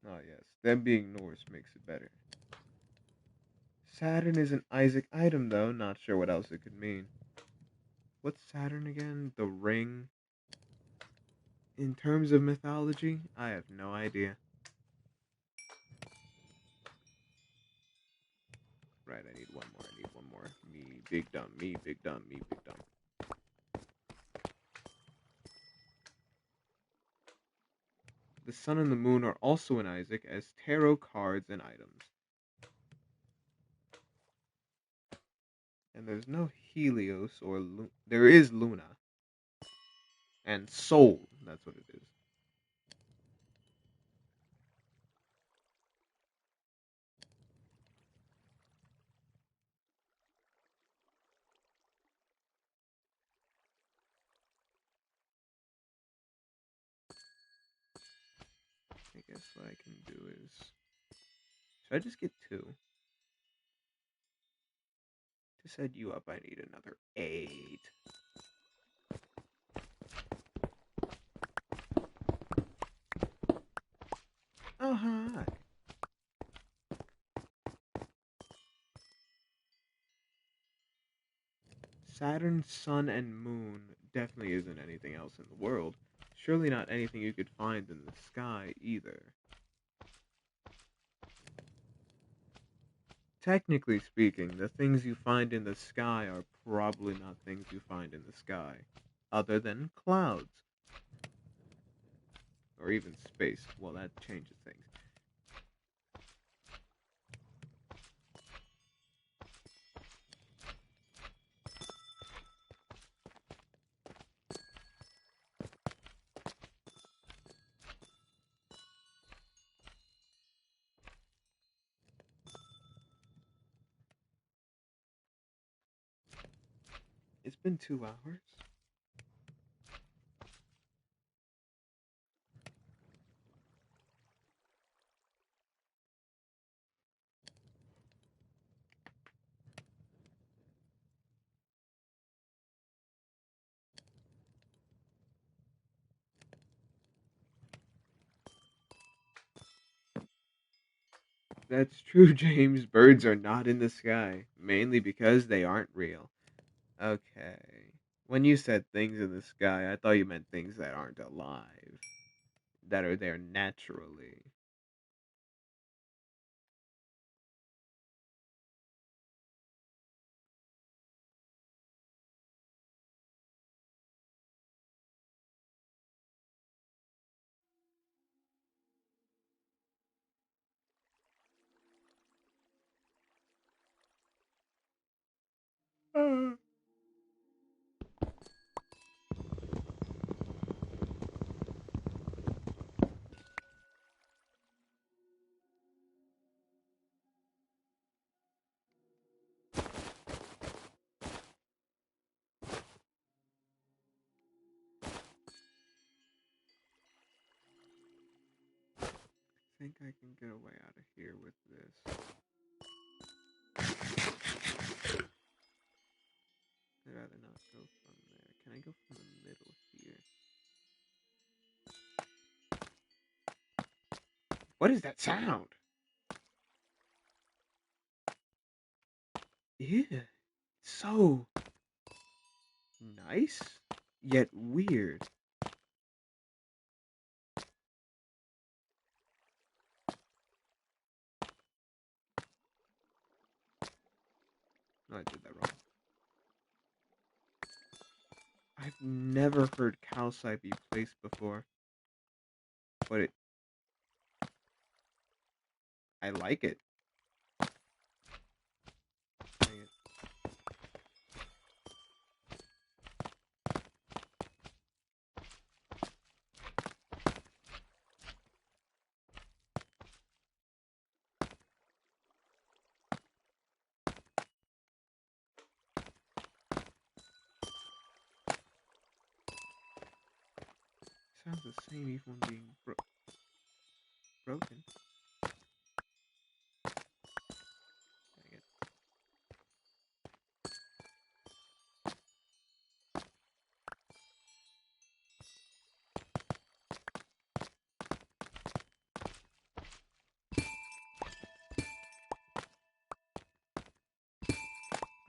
Oh, yes. Them being Norse makes it better. Saturn is an Isaac item, though. Not sure what else it could mean. What's Saturn again? The ring? In terms of mythology, I have no idea. Right, I need one more. I need one more. Me, big dumb. Me, big dumb. Me, big dumb. The sun and the moon are also in Isaac as tarot cards and items. And there's no Helios or there is Luna and Soul. That's what it is. I guess what I can do is, should I just get two? To set you up, I need another 8. Oh, hi. Saturn, sun, and moon definitely isn't anything else in the world. Surely not anything you could find in the sky either. Technically speaking, the things you find in the sky are probably not things you find in the sky, other than clouds. Or even space. Well, that changes things. It's been 2 hours. That's true, James. Birds are not in the sky, mainly because they aren't real. Okay. When you said things in the sky, I thought you meant things that aren't alive, that are there naturally. I think I can get away out of here with this. I'd rather not go from there. Can I go from the middle here? What is that sound? Yeah. So nice, yet weird. No, I did that wrong. I've never heard calcite be placed before, but I like it. Dang it. Sounds the same even when being broken. Dang it.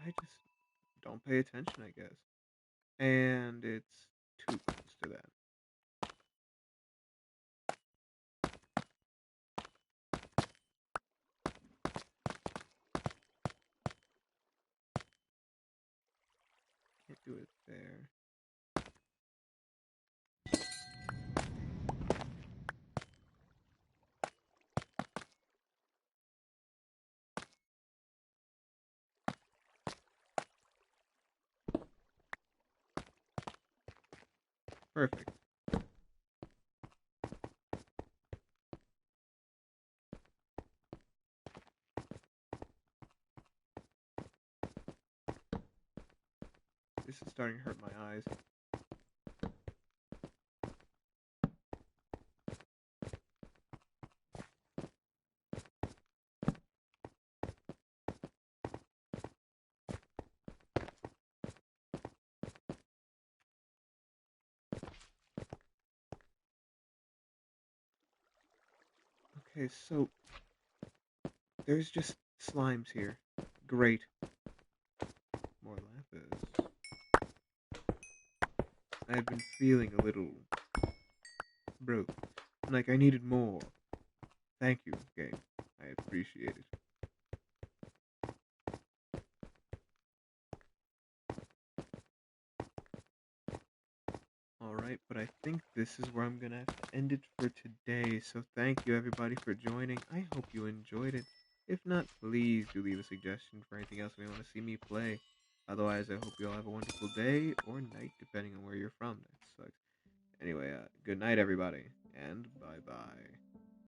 I just don't pay attention, I guess. And it's too close to that. Can't do it there. Perfect. This is starting to hurt my eyes. Okay, so there's just slimes here. Great. More lapis. I've been feeling a little broke. Like I needed more. Thank you, game. I appreciate it. Alright, but I think this is where I'm gonna have to end it for today. So thank you everybody for joining. I hope you enjoyed it. If not, please do leave a suggestion for anything else you may want to see me play. Otherwise, I hope you all have a wonderful day or night, depending on where you're from. That sucks. Anyway, good night, everybody, and bye bye.